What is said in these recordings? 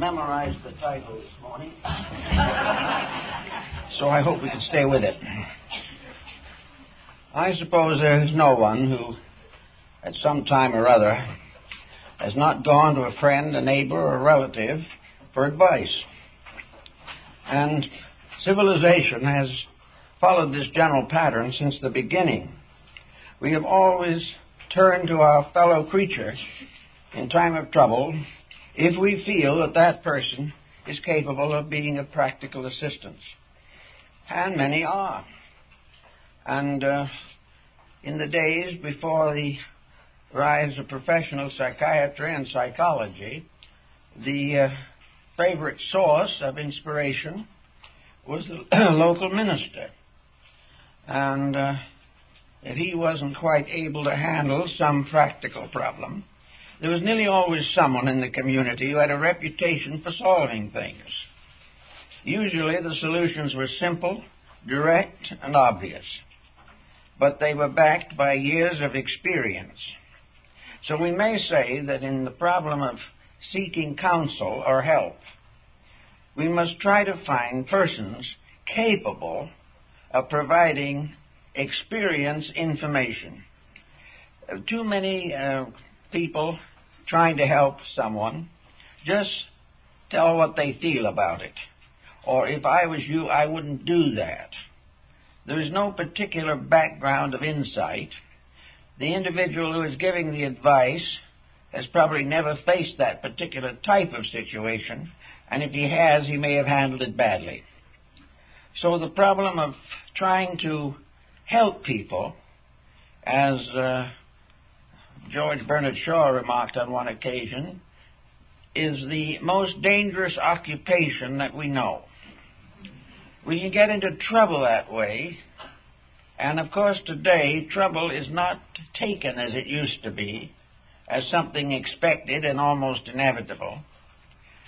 memorized the title this morning, so I hope we can stay with it. I suppose there is no one who, at some time or other, has not gone to a friend, a neighbor, or a relative for advice. And civilization has followed this general pattern since the beginning. We have always turned to our fellow creature in time of trouble if we feel that that person is capable of being of practical assistance. And many are. And in the days before the rise of professional psychiatry and psychology, the favorite source of inspiration was the local minister. And if he wasn't quite able to handle some practical problem, there was nearly always someone in the community who had a reputation for solving things. Usually the solutions were simple, direct, and obvious, but they were backed by years of experience. So we may say that in the problem of seeking counsel or help, we must try to find persons capable of providing experience information. Too many people trying to help someone just tell what they feel about it. Or if I was you, I wouldn't do that. There is no particular background of insight. The individual who is giving the advice has probably never faced that particular type of situation, and if he has, he may have handled it badly. So the problem of trying to help people, as George Bernard Shaw remarked on one occasion, is the most dangerous occupation that we know. We can get into trouble that way, and of course today trouble is not taken as it used to be, as something expected and almost inevitable.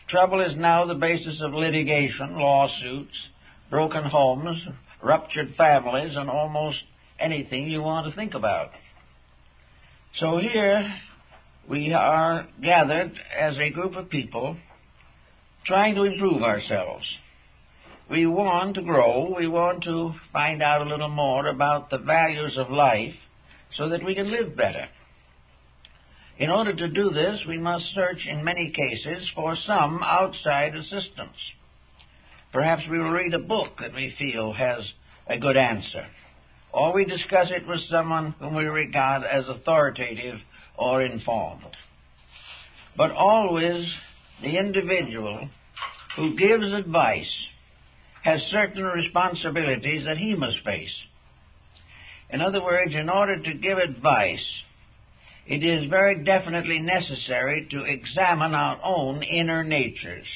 Trouble is now the basis of litigation, lawsuits, broken homes, ruptured families, and almost anything you want to think about. So here we are gathered as a group of people trying to improve ourselves. We want to grow. We want to find out a little more about the values of life so that we can live better. In order to do this, we must search in many cases for some outside assistance. Perhaps we will read a book that we feel has a good answer, or we discuss it with someone whom we regard as authoritative or informed. But always the individual who gives advice has certain responsibilities that he must face. In other words, in order to give advice, it is very definitely necessary to examine our own inner natures.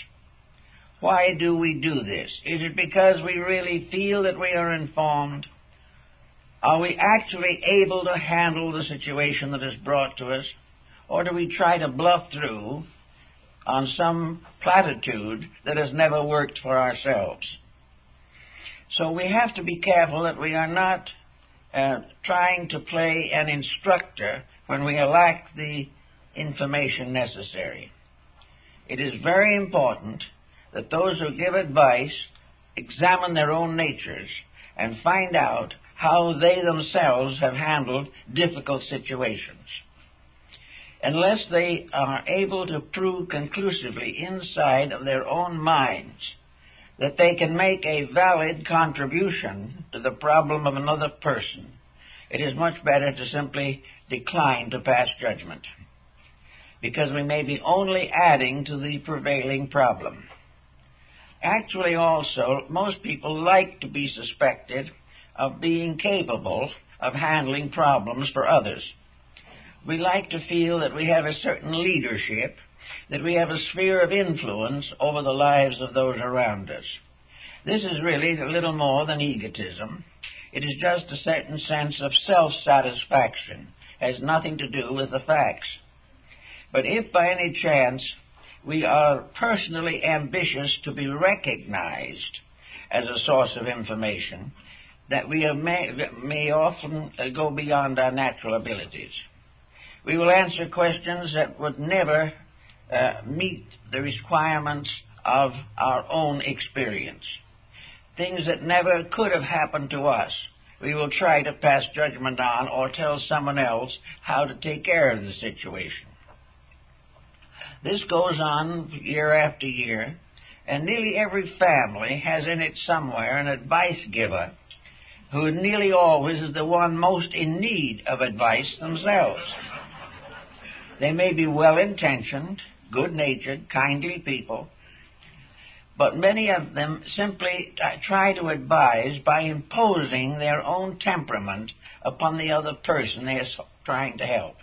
Why do we do this? Is it because we really feel that we are informed? Are we actually able to handle the situation that is brought to us? Or do we try to bluff through on some platitude that has never worked for ourselves? So we have to be careful that we are not trying to play an instructor when we lack the information necessary. It is very important that those who give advice examine their own natures and find out how they themselves have handled difficult situations. Unless they are able to prove conclusively inside of their own minds that they can make a valid contribution to the problem of another person, it is much better to simply decline to pass judgment, because we may be only adding to the prevailing problem. Actually, also, most people like to be suspected of being capable of handling problems for others. We like to feel that we have a certain leadership, that we have a sphere of influence over the lives of those around us. This is really a little more than egotism. It is just a certain sense of self-satisfaction. It has nothing to do with the facts. But if by any chance we are personally ambitious to be recognized as a source of information, that we may often go beyond our natural abilities. We will answer questions that would never meet the requirements of our own experience. Things that never could have happened to us, we will try to pass judgment on or tell someone else how to take care of the situation. This goes on year after year, and nearly every family has in it somewhere an advice giver who nearly always is the one most in need of advice themselves. They may be well-intentioned, good-natured, kindly people, but many of them simply try to advise by imposing their own temperament upon the other person they are trying to help.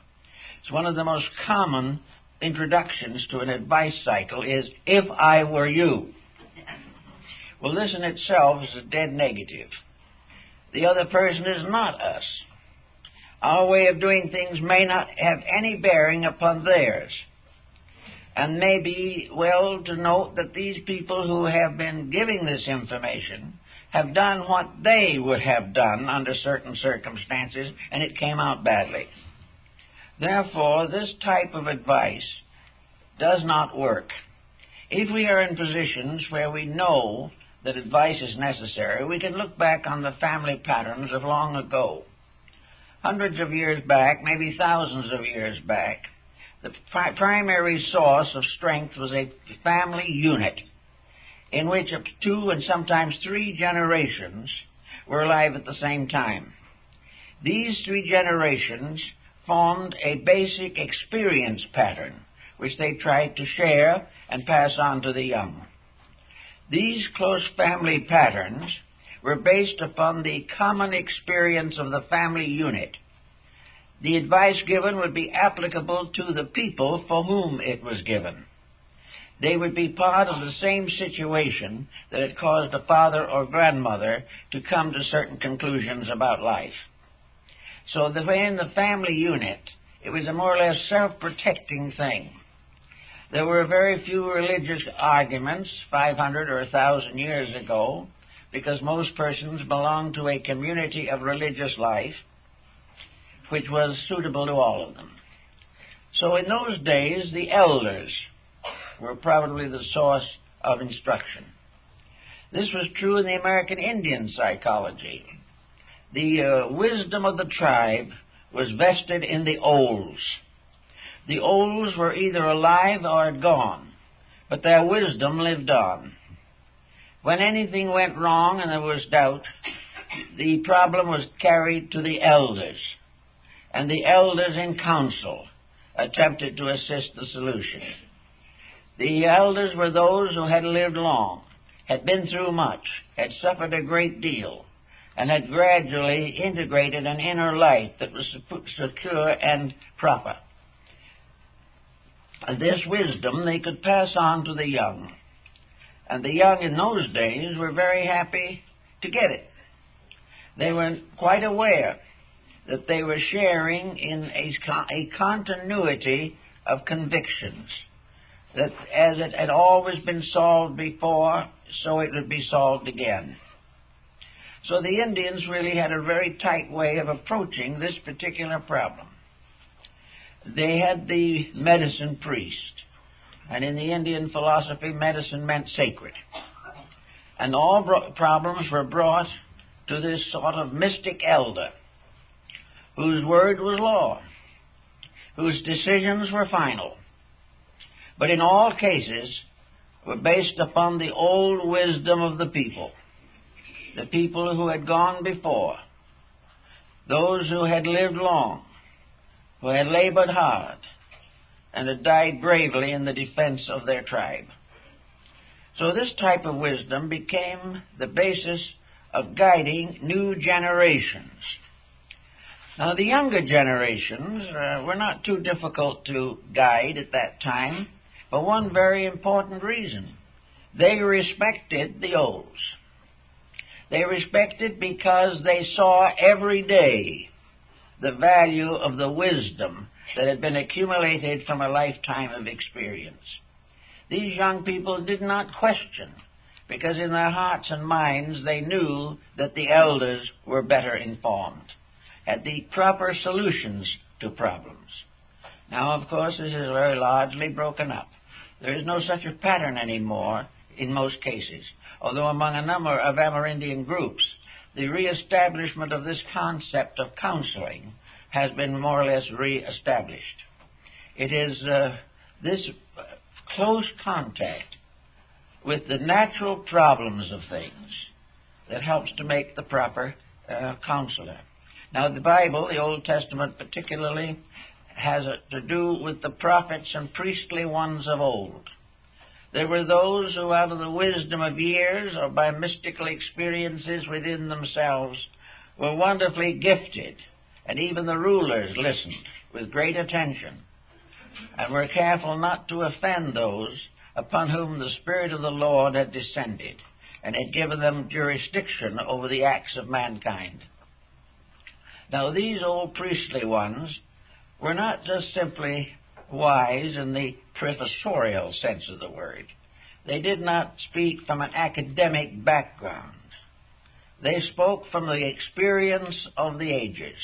It's one of the most common introductions to an advice cycle is, if I were you. Well, this in itself is a dead negative. The other person is not us. Our way of doing things may not have any bearing upon theirs. And may be well to note that these people who have been giving this information have done what they would have done under certain circumstances, and it came out badly. Therefore, this type of advice does not work. If we are in positions where we know that advice is necessary, we can look back on the family patterns of long ago. Hundreds of years back, maybe thousands of years back, the primary source of strength was a family unit in which up to 2 and sometimes 3 generations were alive at the same time. These 3 generations formed a basic experience pattern which they tried to share and pass on to the young. These close family patterns were based upon the common experience of the family unit. The advice given would be applicable to the people for whom it was given. They would be part of the same situation that had caused a father or grandmother to come to certain conclusions about life. So that in the family unit, it was a more or less self-protecting thing. There were very few religious arguments 500 or 1,000 years ago, because most persons belonged to a community of religious life which was suitable to all of them. So in those days, the elders were probably the source of instruction. This was true in the American Indian psychology. The wisdom of the tribe was vested in the olds. The olds were either alive or had gone, but their wisdom lived on. When anything went wrong and there was doubt, the problem was carried to the elders, and the elders in counsel attempted to assist the solution. The elders were those who had lived long, had been through much, had suffered a great deal, and had gradually integrated an inner light that was secure and proper. And this wisdom they could pass on to the young. And the young in those days were very happy to get it. They were quite aware that they were sharing in a continuity of convictions, that as it had always been solved before, so it would be solved again. So the Indians really had a very tight way of approaching this particular problem. They had the medicine priest, and in the Indian philosophy, medicine meant sacred. And all problems were brought to this sort of mystic elder, whose word was law, whose decisions were final, but in all cases were based upon the old wisdom of the people who had gone before, those who had lived long, who had labored hard, and had died bravely in the defense of their tribe. So this type of wisdom became the basis of guiding new generations. Now, the younger generations were not too difficult to guide at that time, for one very important reason. They respected the olds. They respected because they saw every day the value of the wisdom that had been accumulated from a lifetime of experience. These young people did not question, because in their hearts and minds they knew that the elders were better informed, had the proper solutions to problems. Now, of course, this is very largely broken up. There is no such a pattern anymore in most cases, although among a number of Amerindian groups, the reestablishment of this concept of counseling has been more or less reestablished. It is this close contact with the natural problems of things that helps to make the proper counselor. Now, the Bible, the Old Testament particularly, has to do with the prophets and priestly ones of old. There were those who, out of the wisdom of years or by mystical experiences within themselves, were wonderfully gifted, and even the rulers listened with great attention and were careful not to offend those upon whom the Spirit of the Lord had descended and had given them jurisdiction over the acts of mankind. Now, these old priestly ones were not just simply wise in the professorial sense of the word. They did not speak from an academic background. They spoke from the experience of the ages.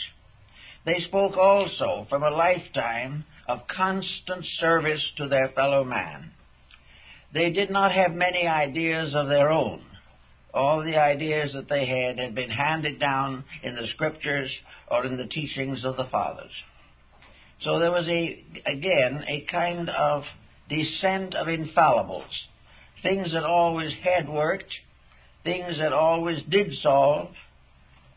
They spoke also from a lifetime of constant service to their fellow man. They did not have many ideas of their own. All the ideas that they had been handed down in the scriptures or in the teachings of the fathers. So there was, again, a kind of descent of infallibles, things that always had worked, things that always did solve,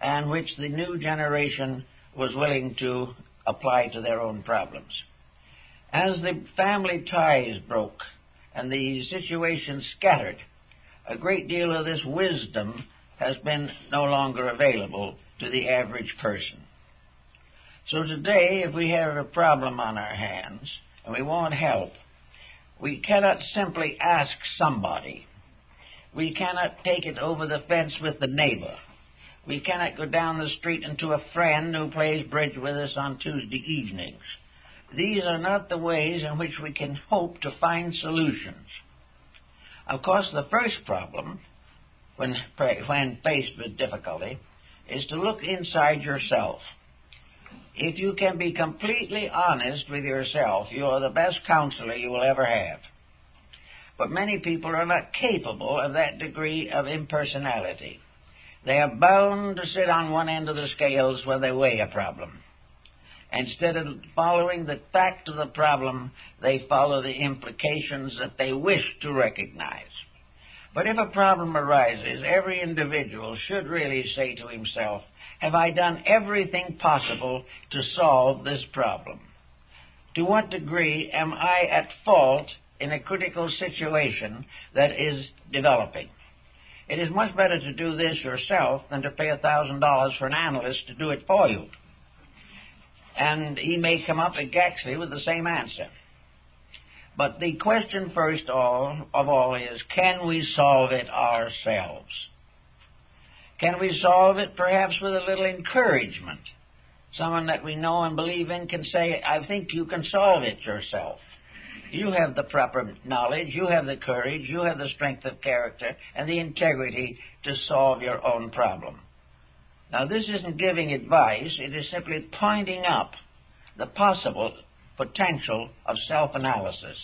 and which the new generation was willing to apply to their own problems. As the family ties broke and the situation scattered, a great deal of this wisdom has been no longer available to the average person. So today, if we have a problem on our hands and we want help, we cannot simply ask somebody. We cannot take it over the fence with the neighbor. We cannot go down the street and to a friend who plays bridge with us on Tuesday evenings. These are not the ways in which we can hope to find solutions. Of course, the first problem, when faced with difficulty, is to look inside yourself. If you can be completely honest with yourself, you are the best counselor you will ever have. But many people are not capable of that degree of impersonality. They are bound to sit on one end of the scales when they weigh a problem. Instead of following the fact of the problem, they follow the implications that they wish to recognize. But if a problem arises, every individual should really say to himself, have I done everything possible to solve this problem? To what degree am I at fault in a critical situation that is developing? It is much better to do this yourself than to pay $1,000 for an analyst to do it for you. And he may come up exactly with the same answer. But the question first of all is, can we solve it ourselves? Can we solve it perhaps with a little encouragement? Someone that we know and believe in can say, I think you can solve it yourself. You have the proper knowledge, you have the courage, you have the strength of character and the integrity to solve your own problem. Now, this isn't giving advice, it is simply pointing up the possible potential of self-analysis.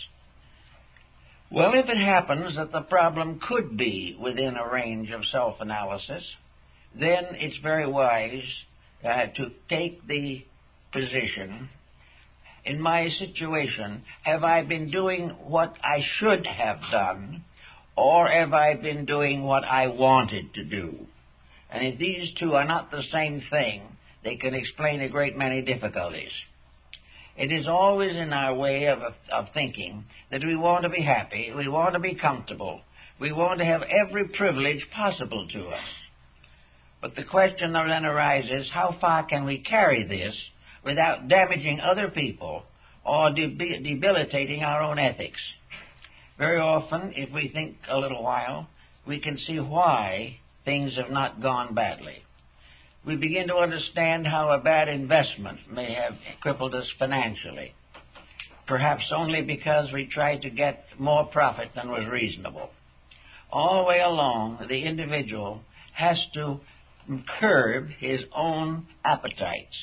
Well, if it happens that the problem could be within a range of self-analysis, then it's very wise to take the position, in my situation, have I been doing what I should have done, or have I been doing what I wanted to do? And if these two are not the same thing, they can explain a great many difficulties. It is always in our way of thinking that we want to be happy, we want to be comfortable, we want to have every privilege possible to us. But the question then arises, how far can we carry this without damaging other people or debilitating our own ethics? Very often, if we think a little while, we can see why things have not gone badly. We begin to understand how a bad investment may have crippled us financially, perhaps only because we tried to get more profit than was reasonable. All the way along, the individual has to curb his own appetites.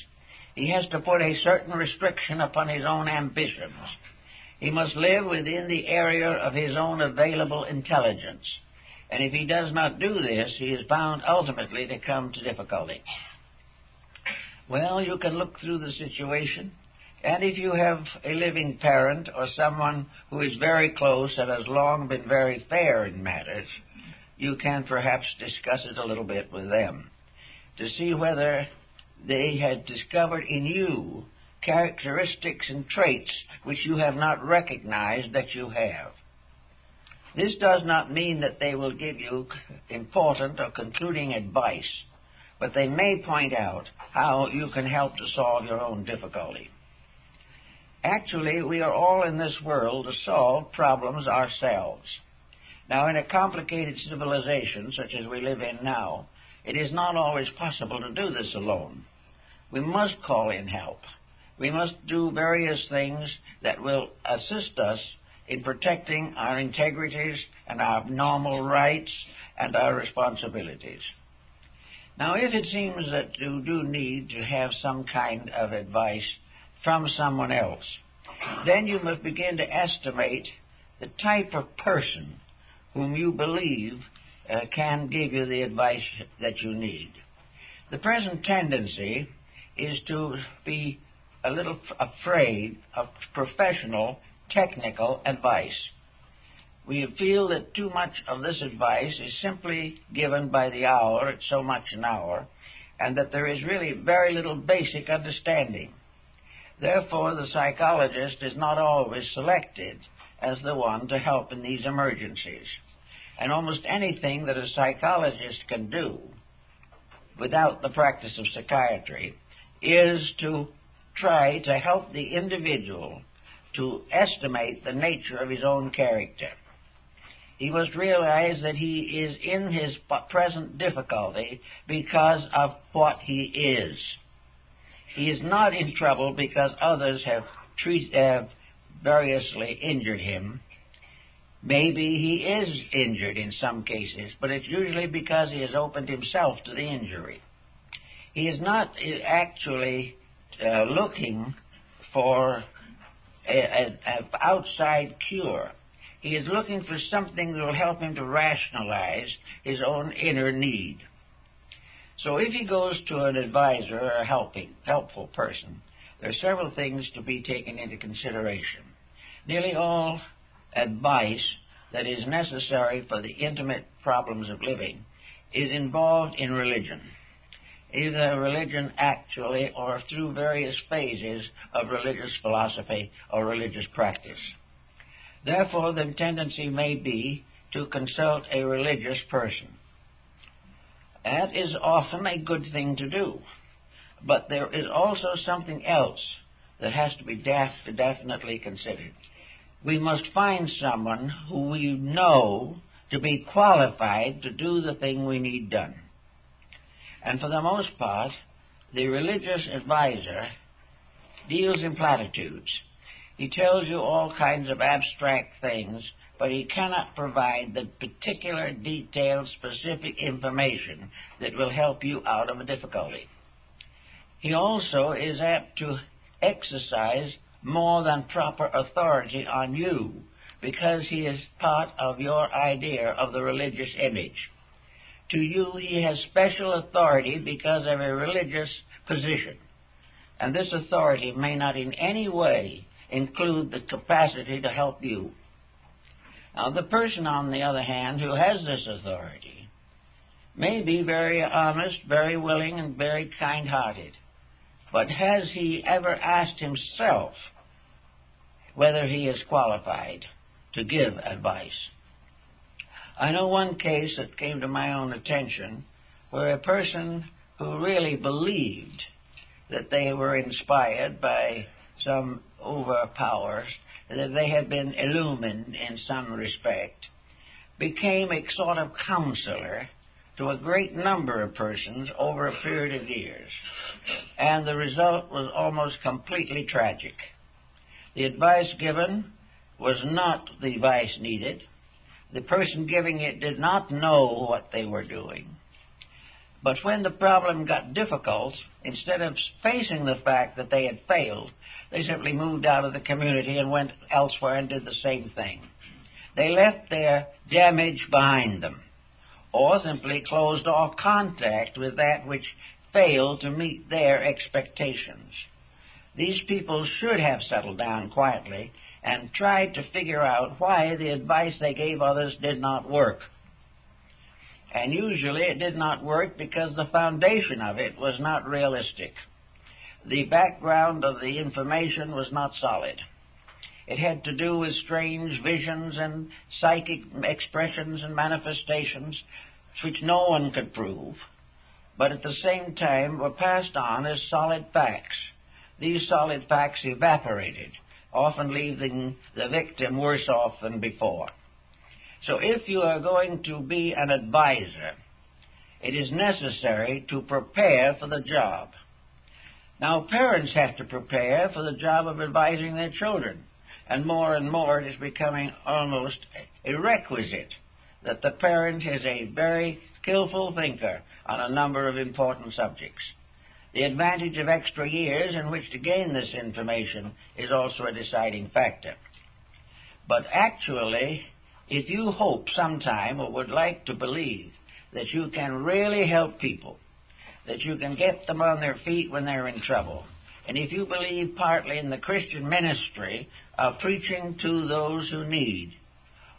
He has to put a certain restriction upon his own ambitions. He must live within the area of his own available intelligence. And if he does not do this, he is bound ultimately to come to difficulty. Well, you can look through the situation, and if you have a living parent or someone who is very close and has long been very fair in matters, you can perhaps discuss it a little bit with them to see whether they had discovered in you characteristics and traits which you have not recognized that you have. This does not mean that they will give you important or concluding advice, but they may point out how you can help to solve your own difficulty. Actually, we are all in this world to solve problems ourselves. Now, in a complicated civilization such as we live in now, it is not always possible to do this alone. We must call in help. We must do various things that will assist us in protecting our integrities and our normal rights and our responsibilities. Now, if it seems that you do need to have some kind of advice from someone else, then you must begin to estimate the type of person whom you believe can give you the advice that you need. The present tendency is to be a little afraid of professional, technical advice. We feel that too much of this advice is simply given by the hour at so much an hour, and that there is really very little basic understanding. Therefore, the psychologist is not always selected as the one to help in these emergencies. And almost anything that a psychologist can do without the practice of psychiatry is to try to help the individual to estimate the nature of his own character. He must realize that he is in his present difficulty because of what he is. He is not in trouble because others have variously injured him. Maybe he is injured in some cases, but it's usually because he has opened himself to the injury. He is not actually looking for an outside cure. He is looking for something that will help him to rationalize his own inner need. So if he goes to an advisor or a helpful person, there are several things to be taken into consideration. Nearly all advice that is necessary for the intimate problems of living is involved in religion, either religion actually or through various phases of religious philosophy or religious practice. Therefore, the tendency may be to consult a religious person. That is often a good thing to do, but there is also something else that has to be definitely considered. We must find someone who we know to be qualified to do the thing we need done. And for the most part, the religious advisor deals in platitudes. He tells you all kinds of abstract things, but he cannot provide the particular, detailed, specific information that will help you out of a difficulty. He also is apt to exercise more than proper authority on you because he is part of your idea of the religious image. To you, he has special authority because of a religious position, and this authority may not in any way include the capacity to help you. Now, the person, on the other hand, who has this authority may be very honest, very willing, and very kind-hearted. But has he ever asked himself whether he is qualified to give advice? I know one case that came to my own attention where a person who really believed that they were inspired by some overpowers, that they had been illumined in some respect, became a sort of counselor to a great number of persons over a period of years. And the result was almost completely tragic. The advice given was not the advice needed. The person giving it did not know what they were doing. But when the problem got difficult, instead of facing the fact that they had failed, they simply moved out of the community and went elsewhere and did the same thing. They left their damage behind them, or simply closed off contact with that which failed to meet their expectations. These people should have settled down quietly and tried to figure out why the advice they gave others did not work. And usually it did not work because the foundation of it was not realistic. The background of the information was not solid. It had to do with strange visions and psychic expressions and manifestations which no one could prove, but at the same time were passed on as solid facts. These solid facts evaporated, often leaving the victim worse off than before. So if you are going to be an advisor, it is necessary to prepare for the job. Now, parents have to prepare for the job of advising their children, and more it is becoming almost a requisite that the parent is a very skillful thinker on a number of important subjects. The advantage of extra years in which to gain this information is also a deciding factor. But actually, if you hope sometime or would like to believe that you can really help people, that you can get them on their feet when they're in trouble, and if you believe partly in the Christian ministry of preaching to those who need,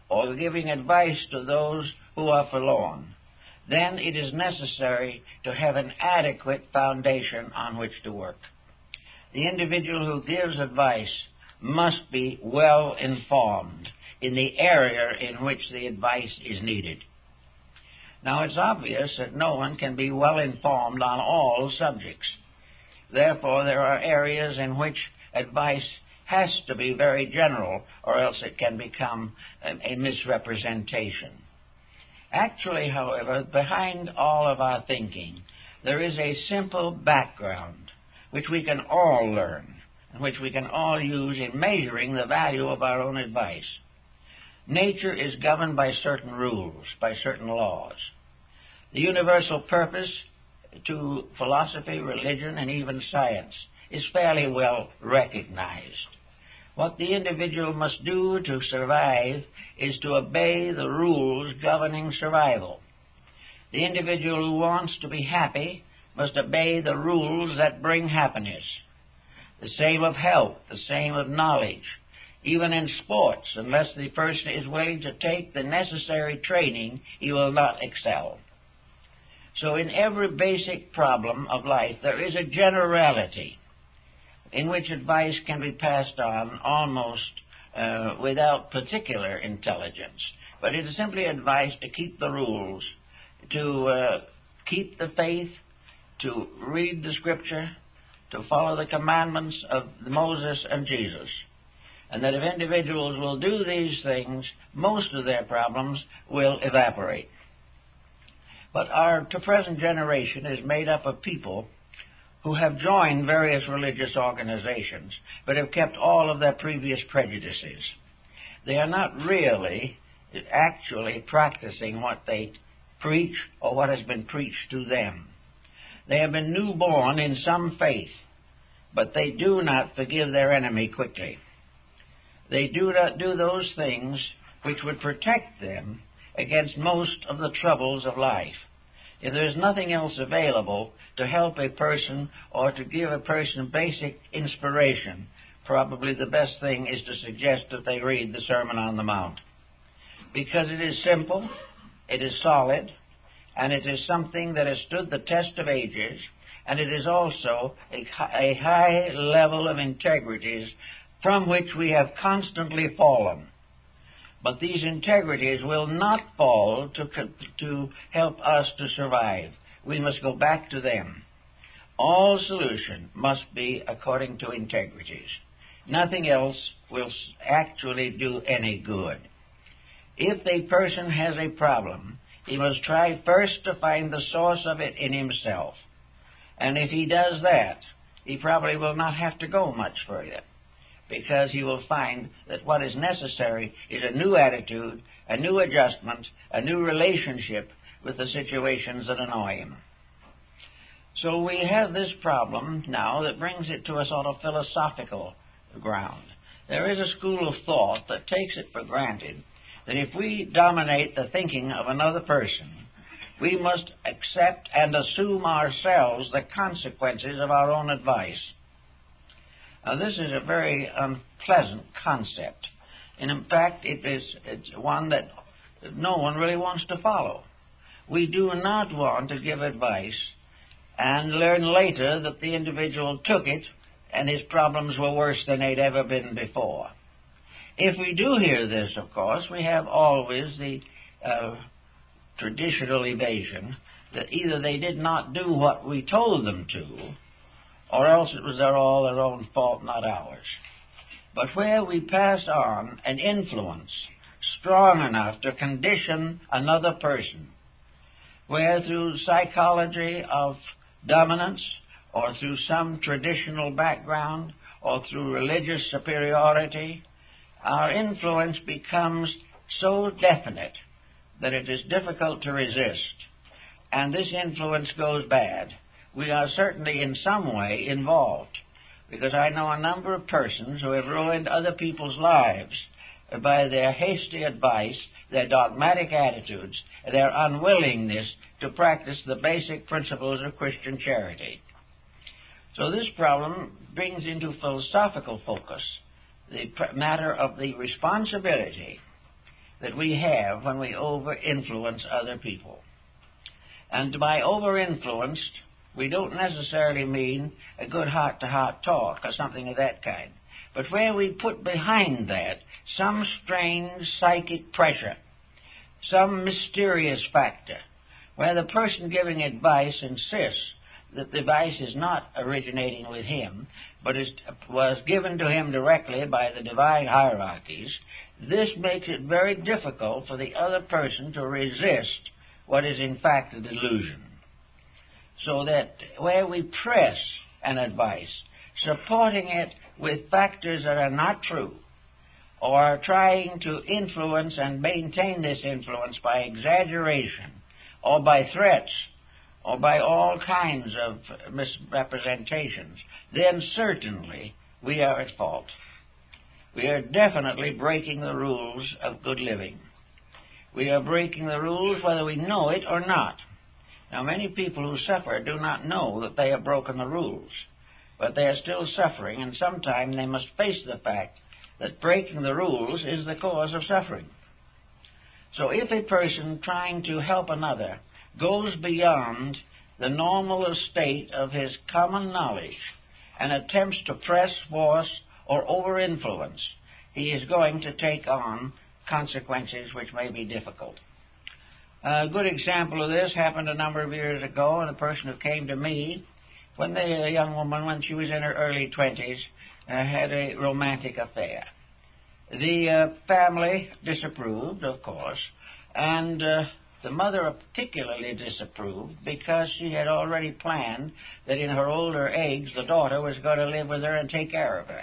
or giving advice to those who are forlorn, then it is necessary to have an adequate foundation on which to work. The individual who gives advice must be well informed in the area in which the advice is needed. Now, it's obvious that no one can be well informed on all subjects. Therefore, there are areas in which advice has to be very general, or else it can become a misrepresentation. Actually, however, behind all of our thinking, there is a simple background which we can all learn, and which we can all use in measuring the value of our own advice. Nature is governed by certain rules, by certain laws. The universal purpose to philosophy, religion, and even science is fairly well recognized. What the individual must do to survive is to obey the rules governing survival. The individual who wants to be happy must obey the rules that bring happiness. The same of health, the same of knowledge. Even in sports, unless the person is willing to take the necessary training, he will not excel. So in every basic problem of life, there is a generality in which advice can be passed on almost without particular intelligence. But it is simply advice to keep the rules, to keep the faith, to read the Scripture, to follow the commandments of Moses and Jesus. And that if individuals will do these things, most of their problems will evaporate. But our present generation is made up of people who have joined various religious organizations, but have kept all of their previous prejudices. They are not really actually practicing what they preach or what has been preached to them. They have been newborn in some faith, but they do not forgive their enemy quickly. They do not do those things which would protect them against most of the troubles of life. If there is nothing else available to help a person or to give a person basic inspiration, probably the best thing is to suggest that they read the Sermon on the Mount. Because it is simple, it is solid, and it is something that has stood the test of ages, and it is also a high level of integrities from which we have constantly fallen. But these integrities will not fall to help us to survive. We must go back to them. All solution must be according to integrities. Nothing else will actually do any good. If a person has a problem, he must try first to find the source of it in himself. And if he does that, he probably will not have to go much further, because he will find that what is necessary is a new attitude, a new adjustment, a new relationship with the situations that annoy him. So we have this problem now that brings it to a sort of philosophical ground. There is a school of thought that takes it for granted that if we dominate the thinking of another person, we must accept and assume ourselves the consequences of our own advice. Now, this is a very unpleasant concept, and in fact, it's one that no one really wants to follow. We do not want to give advice and learn later that the individual took it and his problems were worse than they'd ever been before. If we do hear this, of course, we have always the traditional evasion that either they did not do what we told them to, or else it was all their own fault, not ours. But where we pass on an influence strong enough to condition another person, where through psychology of dominance, or through some traditional background, or through religious superiority, our influence becomes so definite that it is difficult to resist, and this influence goes bad. We are certainly in some way involved, because I know a number of persons who have ruined other people's lives by their hasty advice, their dogmatic attitudes, their unwillingness to practice the basic principles of Christian charity. So this problem brings into philosophical focus the matter of the responsibility that we have when we over-influence other people. And by over-influenced, we don't necessarily mean a good heart-to-heart talk or something of that kind, but where we put behind that some strange psychic pressure, some mysterious factor, where the person giving advice insists that the advice is not originating with him, but was given to him directly by the divine hierarchies. This makes it very difficult for the other person to resist what is in fact a delusion. So that where we press an advice, supporting it with factors that are not true, or trying to influence and maintain this influence by exaggeration, or by threats, or by all kinds of misrepresentations, then certainly we are at fault. We are definitely breaking the rules of good living. We are breaking the rules whether we know it or not. Now, many people who suffer do not know that they have broken the rules, but they are still suffering, and sometime they must face the fact that breaking the rules is the cause of suffering. So if a person trying to help another goes beyond the normal state of his common knowledge and attempts to press, force, or over-influence, he is going to take on consequences which may be difficult. A good example of this happened a number of years ago, and a person who came to me when a young woman, when she was in her early 20s, had a romantic affair. The family disapproved, of course, and the mother particularly disapproved because she had already planned that in her older age the daughter was going to live with her and take care of her.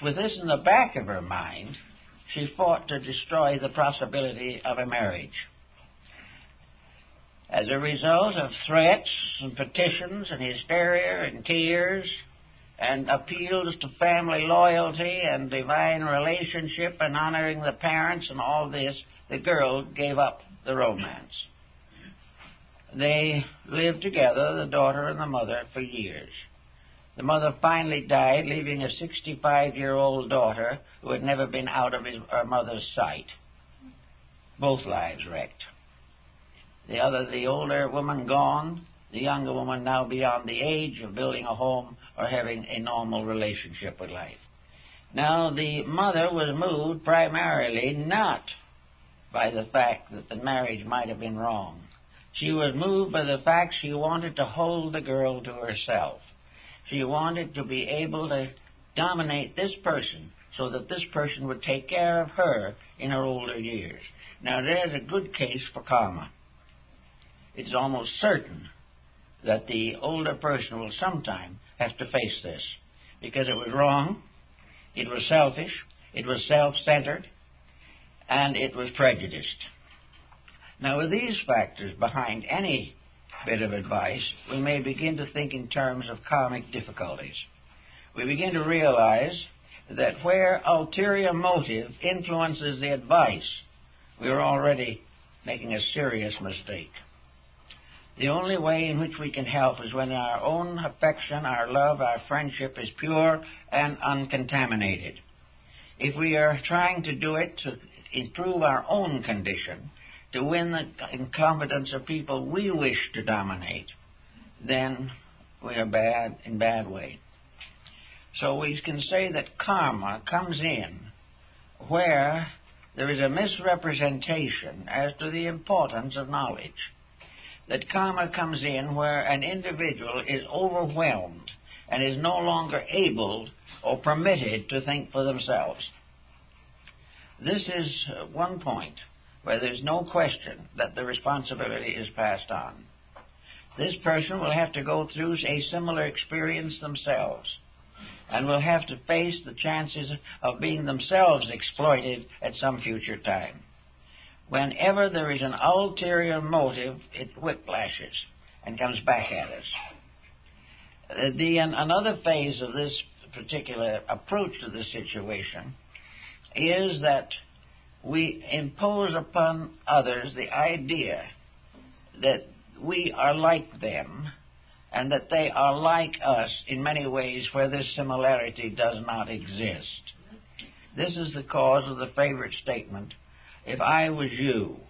With this in the back of her mind, she fought to destroy the possibility of a marriage. As a result of threats and petitions and hysteria and tears and appeals to family loyalty and divine relationship and honoring the parents and all this, the girl gave up the romance. They lived together, the daughter and the mother, for years. The mother finally died, leaving a 65-year-old daughter who had never been out of her mother's sight. Both lives wrecked. The older woman gone, the younger woman now beyond the age of building a home or having a normal relationship with life. Now, the mother was moved primarily not by the fact that the marriage might have been wrong. She was moved by the fact she wanted to hold the girl to herself. She wanted to be able to dominate this person so that this person would take care of her in her older years. Now, there's a good case for karma. It's almost certain that the older person will sometime have to face this, because it was wrong, it was selfish, it was self-centered, and it was prejudiced. Now, with these factors behind any bit of advice, we may begin to think in terms of karmic difficulties. We begin to realize that where ulterior motive influences the advice, we are already making a serious mistake. The only way in which we can help is when our own affection, our love, our friendship is pure and uncontaminated. If we are trying to do it to improve our own condition, to win the confidence of people we wish to dominate, then we are in bad way. So we can say that karma comes in where there is a misrepresentation as to the importance of knowledge. That karma comes in where an individual is overwhelmed and is no longer able or permitted to think for themselves. This is one point where there's no question that the responsibility is passed on. This person will have to go through a similar experience themselves and will have to face the chances of being themselves exploited at some future time. Whenever there is an ulterior motive, it whiplashes and comes back at us. Another phase of this particular approach to the situation is that we impose upon others the idea that we are like them and that they are like us in many ways where this similarity does not exist. This is the cause of the favorite statement, "If I was you,"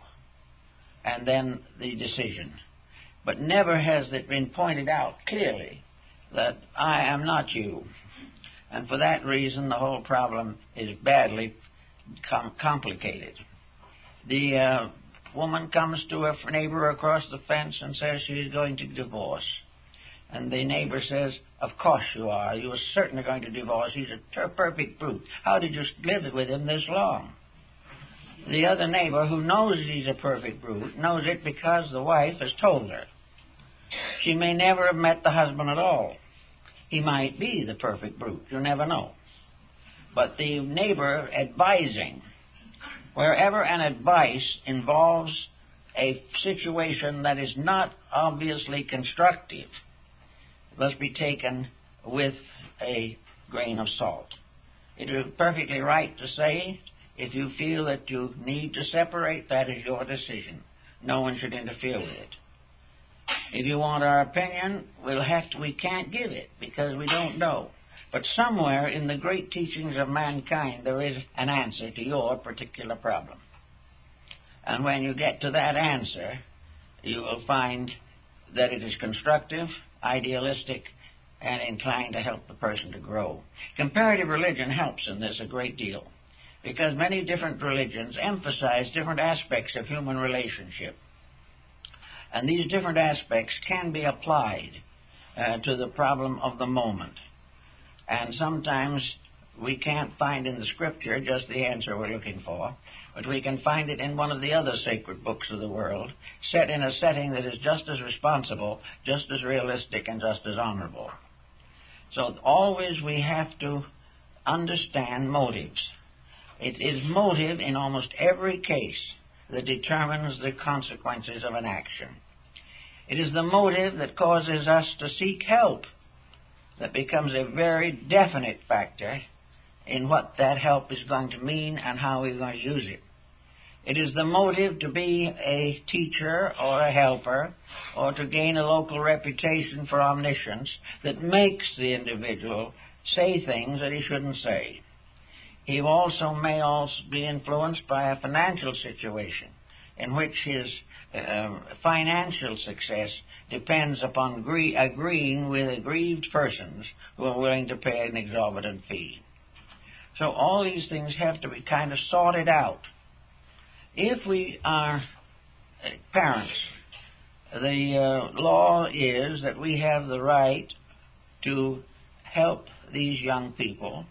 and then the decision. But never has it been pointed out clearly that I am not you. And for that reason, the whole problem is badly complicated. The woman comes to her neighbor across the fence and says she's going to divorce. And the neighbor says, "Of course you are. You are certainly going to divorce. He's a perfect brute. How did you live with him this long?" The other neighbor, who knows he's a perfect brute, knows it because the wife has told her. She may never have met the husband at all. He might be the perfect brute. You never know. But the neighbor advising, wherever an advice involves a situation that is not obviously constructive, must be taken with a grain of salt. It is perfectly right to say, if you feel that you need to separate, that is your decision. No one should interfere with it. If you want our opinion, we can't give it because we don't know. But somewhere in the great teachings of mankind, there is an answer to your particular problem. And when you get to that answer, you will find that it is constructive, idealistic, and inclined to help the person to grow. Comparative religion helps in this a great deal, because many different religions emphasize different aspects of human relationship. And these different aspects can be applied to the problem of the moment. And sometimes we can't find in the Scripture just the answer we're looking for, but we can find it in one of the other sacred books of the world, set in a setting that is just as responsible, just as realistic, and just as honorable. So always we have to understand motives. It is motive in almost every case that determines the consequences of an action. It is the motive that causes us to seek help that becomes a very definite factor in what that help is going to mean and how we're going to use it. It is the motive to be a teacher or a helper or to gain a local reputation for omniscience that makes the individual say things that he shouldn't say. He also may be influenced by a financial situation in which his financial success depends upon agreeing with aggrieved persons who are willing to pay an exorbitant fee. So all these things have to be kind of sorted out. If we are parents, the law is that we have the right to help these young people,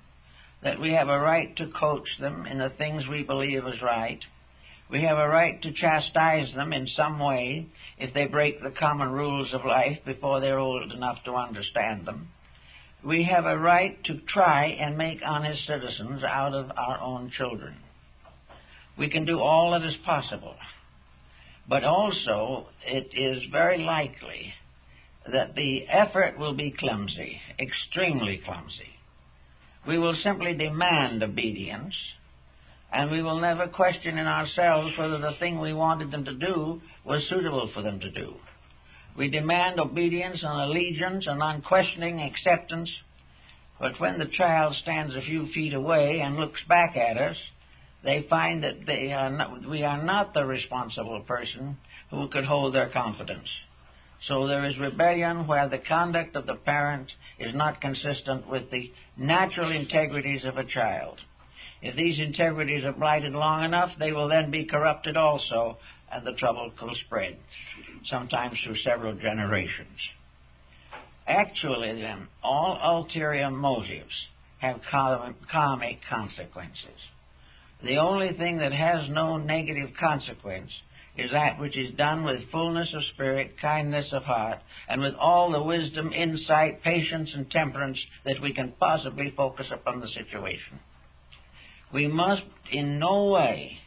that we have a right to coach them in the things we believe is right. We have a right to chastise them in some way if they break the common rules of life before they're old enough to understand them. We have a right to try and make honest citizens out of our own children. We can do all that is possible. But also, it is very likely that the effort will be clumsy, extremely clumsy. We will simply demand obedience, and we will never question in ourselves whether the thing we wanted them to do was suitable for them to do. We demand obedience and allegiance and unquestioning acceptance, but when the child stands a few feet away and looks back at us, they find that we are not the responsible person who could hold their confidence. So there is rebellion where the conduct of the parent is not consistent with the natural integrities of a child. If these integrities are blighted long enough, they will then be corrupted also, and the trouble will spread, sometimes through several generations. Actually, then, all ulterior motives have karmic consequences. The only thing that has no negative consequence is that which is done with fullness of spirit, kindness of heart, and with all the wisdom, insight, patience, and temperance that we can possibly focus upon the situation. We must in no way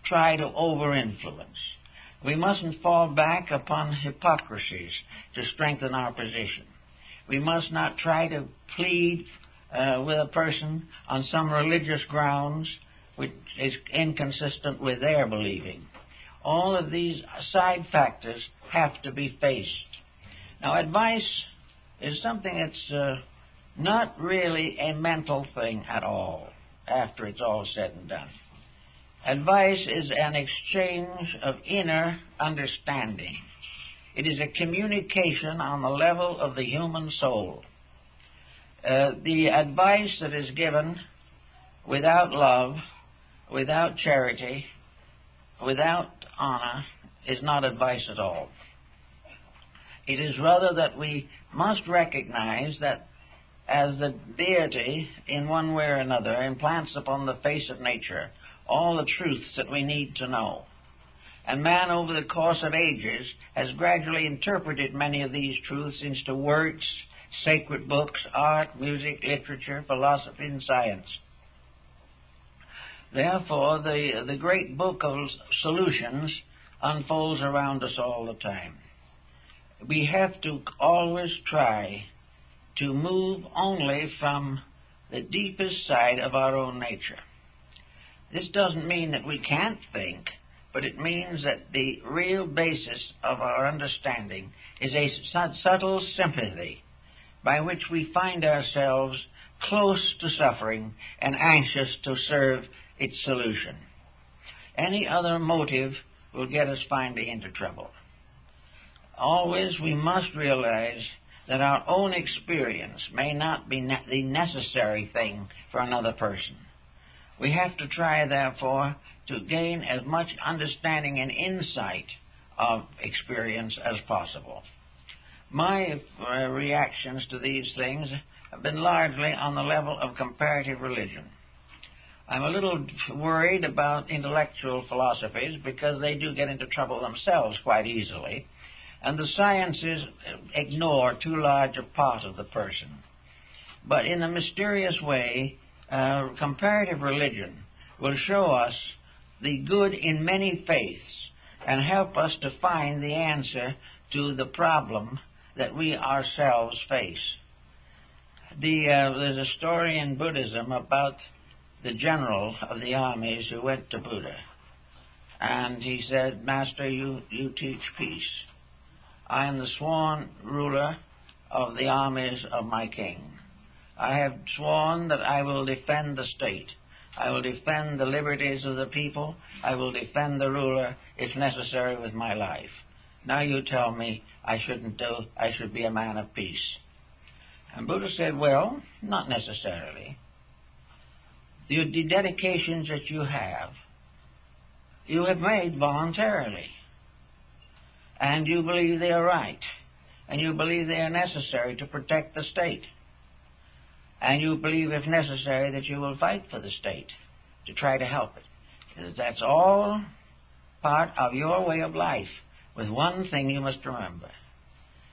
try to over-influence. We mustn't fall back upon hypocrisies to strengthen our position. We must not try to plead with a person on some religious grounds which is inconsistent with their believing. All of these side factors have to be faced. Now, advice is something that's not really a mental thing at all, after it's all said and done. Advice is an exchange of inner understanding. It is a communication on the level of the human soul. The advice that is given without love, without charity, without honor, is not advice at all. It is rather that we must recognize that as the deity, in one way or another, implants upon the face of nature all the truths that we need to know. And man, over the course of ages, has gradually interpreted many of these truths into works, sacred books, art, music, literature, philosophy, and science. Therefore, the great book of solutions unfolds around us all the time. We have to always try to move only from the deepest side of our own nature. This doesn't mean that we can't think, but it means that the real basis of our understanding is a subtle sympathy by which we find ourselves close to suffering and anxious to serve its solution. Any other motive will get us finally into trouble. Always we must realize that our own experience may not be the necessary thing for another person. We have to try, therefore, to gain as much understanding and insight of experience as possible. My reactions to these things have been largely on the level of comparative religion. I'm a little worried about intellectual philosophies because they do get into trouble themselves quite easily, and the sciences ignore too large a part of the person. But in a mysterious way, comparative religion will show us the good in many faiths and help us to find the answer to the problem that we ourselves face. There's a story in Buddhism about the general of the armies who went to Buddha. And he said, "Master, you teach peace. I am the sworn ruler of the armies of my king. I have sworn that I will defend the state. I will defend the liberties of the people. I will defend the ruler, if necessary, with my life. Now you tell me I should be a man of peace." And Buddha said, "Well, not necessarily. The dedications that you have made voluntarily. And you believe they are right. And you believe they are necessary to protect the state. And you believe, if necessary, that you will fight for the state to try to help it. That's all part of your way of life, with one thing you must remember.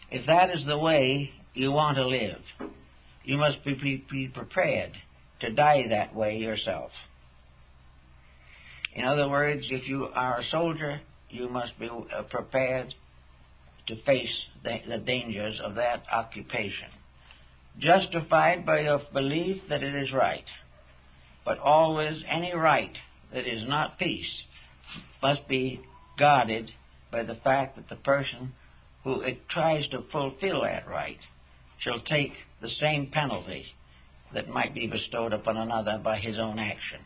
If that is the way you want to live, you must be prepared to die that way yourself. In other words, if you are a soldier, you must be prepared to face the dangers of that occupation, justified by your belief that it is right. But always any right that is not peace must be guarded by the fact that the person who tries to fulfill that right shall take the same penalty that might be bestowed upon another by his own action.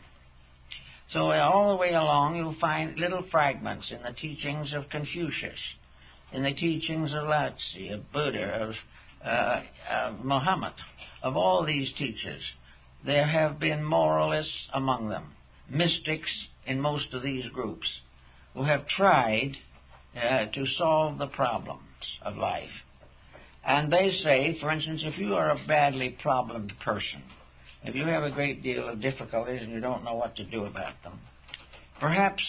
So all the way along you'll find little fragments in the teachings of Confucius, in the teachings of Lao Tzu, of Buddha, of Muhammad, of all these teachers. There have been moralists among them, mystics in most of these groups, who have tried to solve the problems of life. And they say, for instance, if you are a badly problemed person, if you have a great deal of difficulties and you don't know what to do about them, perhaps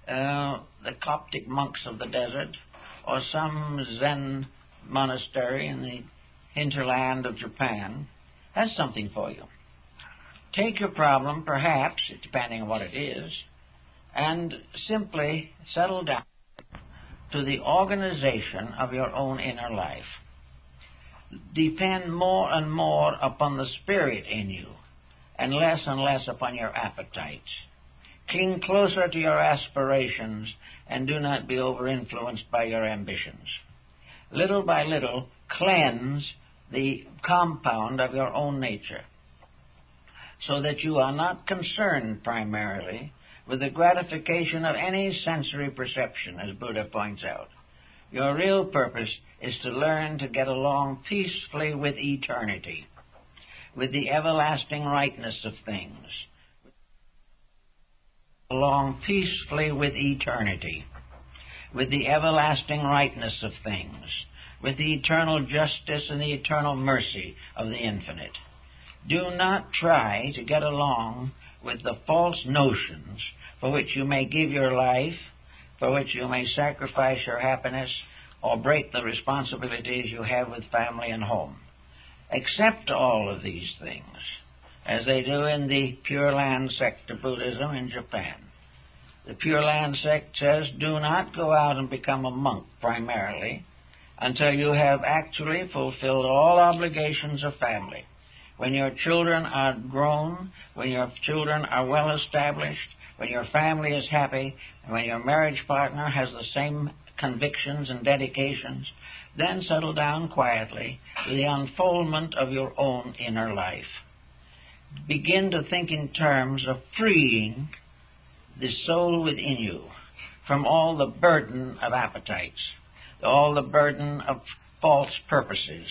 the Coptic monks of the desert or some Zen monastery in the hinterland of Japan has something for you. Take your problem, perhaps, depending on what it is, and simply settle down to the organization of your own inner life. Depend more and more upon the spirit in you and less upon your appetites. Cling closer to your aspirations and do not be over-influenced by your ambitions. Little by little, cleanse the compound of your own nature so that you are not concerned primarily with the gratification of any sensory perception, as Buddha points out. Your real purpose is to learn to get along peacefully with eternity, with the everlasting rightness of things. Along peacefully with eternity, with the everlasting rightness of things, with the eternal justice and the eternal mercy of the infinite. Do not try to get along with the false notions for which you may give your life, for which you may sacrifice your happiness, or break the responsibilities you have with family and home. Accept all of these things, as they do in the Pure Land sect of Buddhism in Japan. The Pure Land sect says, do not go out and become a monk primarily until you have actually fulfilled all obligations of family. When your children are grown, when your children are well established, when your family is happy, and when your marriage partner has the same convictions and dedications, then settle down quietly to the unfoldment of your own inner life. Begin to think in terms of freeing the soul within you from all the burden of appetites, all the burden of false purposes,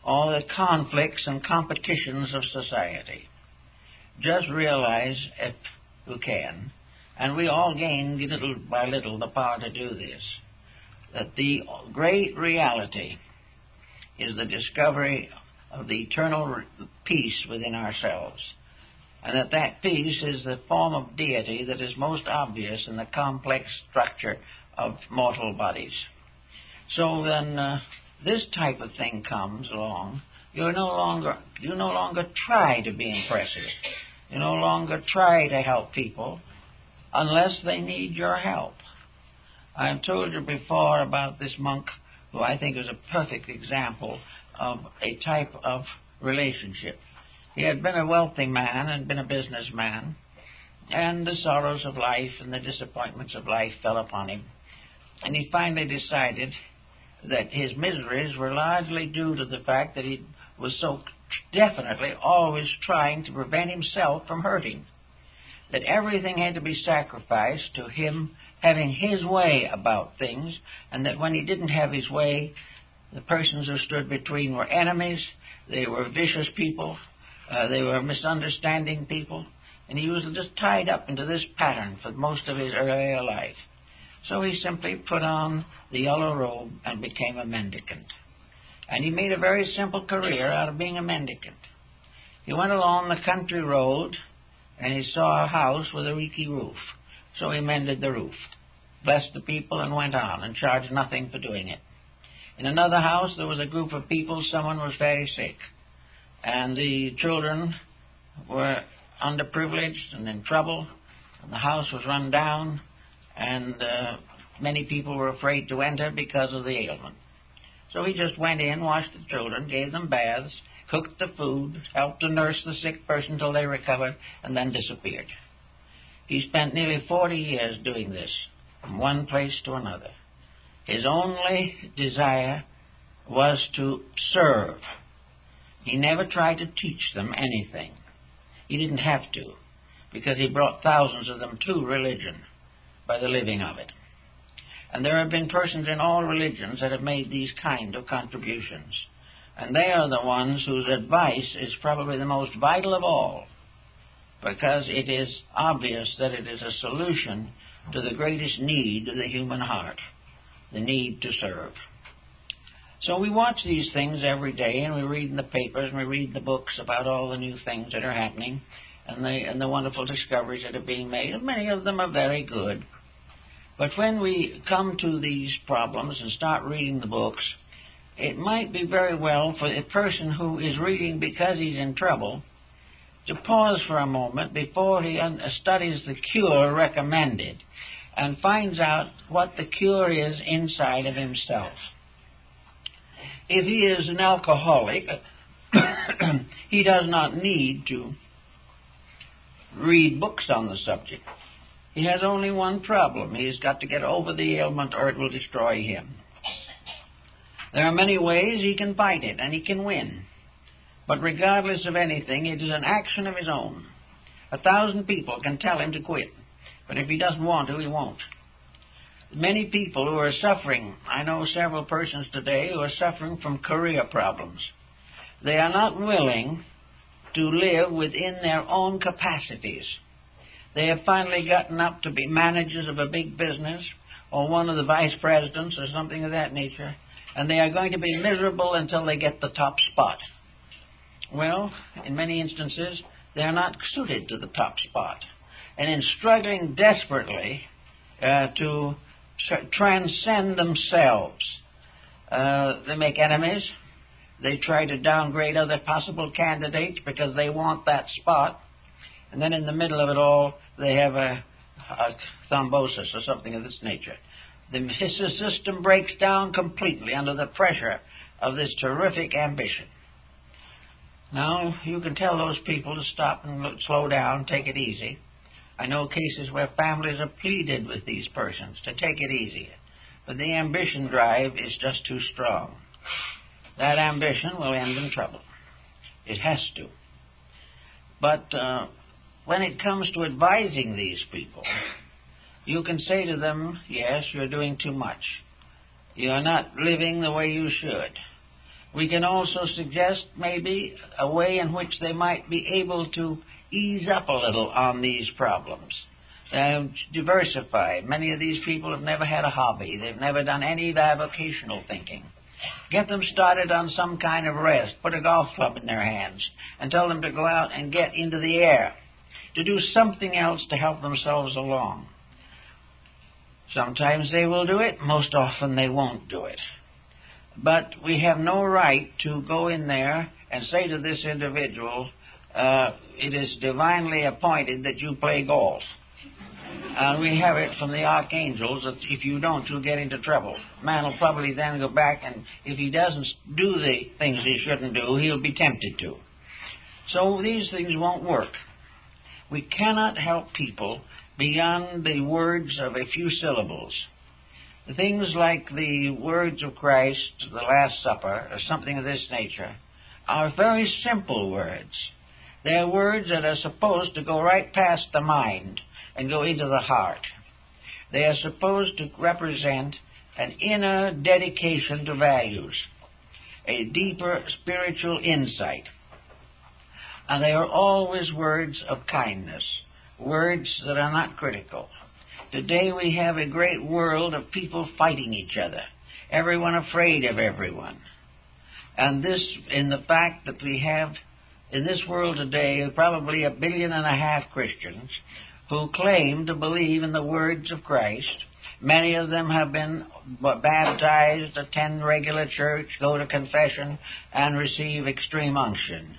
all the conflicts and competitions of society. Just realize, if you can, and we all gain little by little the power to do this, that the great reality is the discovery of the eternal peace within ourselves, and that that peace is the form of deity that is most obvious in the complex structure of mortal bodies. So then, this type of thing comes along, you no longer try to be impressive. You no longer try to help people unless they need your help. I've told you before about this monk who I think is a perfect example of a type of relationship. He had been a wealthy man and been a businessman, and the sorrows of life and the disappointments of life fell upon him. And he finally decided that his miseries were largely due to the fact that he was so definitely always trying to prevent himself from hurting, that everything had to be sacrificed to him having his way about things, and that when he didn't have his way, the persons who stood between were enemies, they were vicious people, they were misunderstanding people, and he was just tied up into this pattern for most of his earlier life. So he simply put on the yellow robe and became a mendicant. And he made a very simple career out of being a mendicant. He went along the country road and he saw a house with a leaky roof. So he mended the roof, blessed the people, and went on and charged nothing for doing it. In another house there was a group of people, someone was very sick, and the children were underprivileged and in trouble, and the house was run down, and many people were afraid to enter because of the ailment. So he just went in, washed the children, gave them baths, cooked the food, helped to nurse the sick person till they recovered, and then disappeared. He spent nearly 40 years doing this, from one place to another. His only desire was to serve. He never tried to teach them anything. He didn't have to, because he brought thousands of them to religion by the living of it. And there have been persons in all religions that have made these kind of contributions. And they are the ones whose advice is probably the most vital of all, because it is obvious that it is a solution to the greatest need of the human heart, the need to serve. So we watch these things every day, and we read in the papers, and we read the books about all the new things that are happening, and the wonderful discoveries that are being made, and many of them are very good. But when we come to these problems and start reading the books, it might be very well for a person who is reading because he's in trouble to pause for a moment before he studies the cure recommended and finds out what the cure is inside of himself. If he is an alcoholic, he does not need to read books on the subject. He has only one problem. He's got to get over the ailment or it will destroy him. There are many ways he can fight it, and he can win. But regardless of anything, it is an action of his own. 1,000 people can tell him to quit, but if he doesn't want to, he won't. Many people who are suffering, I know several persons today who are suffering from career problems. They are not willing to live within their own capacities. They have finally gotten up to be managers of a big business or one of the vice presidents or something of that nature, and they are going to be miserable until they get the top spot. Well, in many instances, they are not suited to the top spot. And in struggling desperately to transcend themselves, they make enemies. They try to downgrade other possible candidates because they want that spot. And then in the middle of it all, they have a thrombosis or something of this nature. The system breaks down completely under the pressure of this terrific ambition. Now, you can tell those people to stop and slow down, take it easy. I know cases where families have pleaded with these persons to take it easy, but the ambition drive is just too strong. That ambition will end in trouble. It has to. But when it comes to advising these people, you can say to them, yes, you're doing too much. You're not living the way you should. We can also suggest maybe a way in which they might be able to ease up a little on these problems. Diversify. Many of these people have never had a hobby. They've never done any avocational thinking. Get them started on some kind of rest. Put a golf club in their hands and tell them to go out and get into the air, to do something else to help themselves along. Sometimes they will do it. Most often they won't do it. But we have no right to go in there and say to this individual, it is divinely appointed that you play golf. And we have it from the archangels that if you don't, you'll get into trouble. Man will probably then go back, and if he doesn't do the things he shouldn't do, he'll be tempted to. So these things won't work. We cannot help people beyond the words of a few syllables. Things like the words of Christ, the Last Supper, or something of this nature, are very simple words. They're words that are supposed to go right past the mind and go into the heart. They are supposed to represent an inner dedication to values, a deeper spiritual insight. And they are always words of kindness, words that are not critical. Today we have a great world of people fighting each other, everyone afraid of everyone. And this, in the fact that we have in this world today probably 1.5 billion Christians who claim to believe in the words of Christ. Many of them have been baptized, attend regular church, go to confession, and receive extreme unction.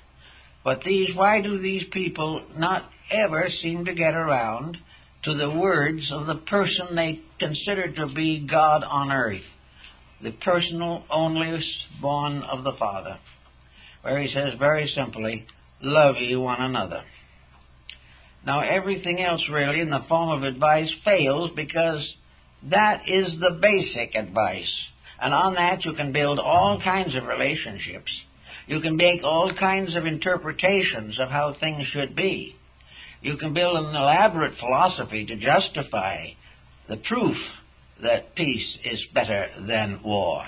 But why do these people not ever seem to get around to the words of the person they consider to be God on earth, the personal only born of the Father, where he says very simply, love ye one another. Now everything else really in the form of advice fails, because that is the basic advice. And on that you can build all kinds of relationships. You can make all kinds of interpretations of how things should be. You can build an elaborate philosophy to justify the proof that peace is better than war.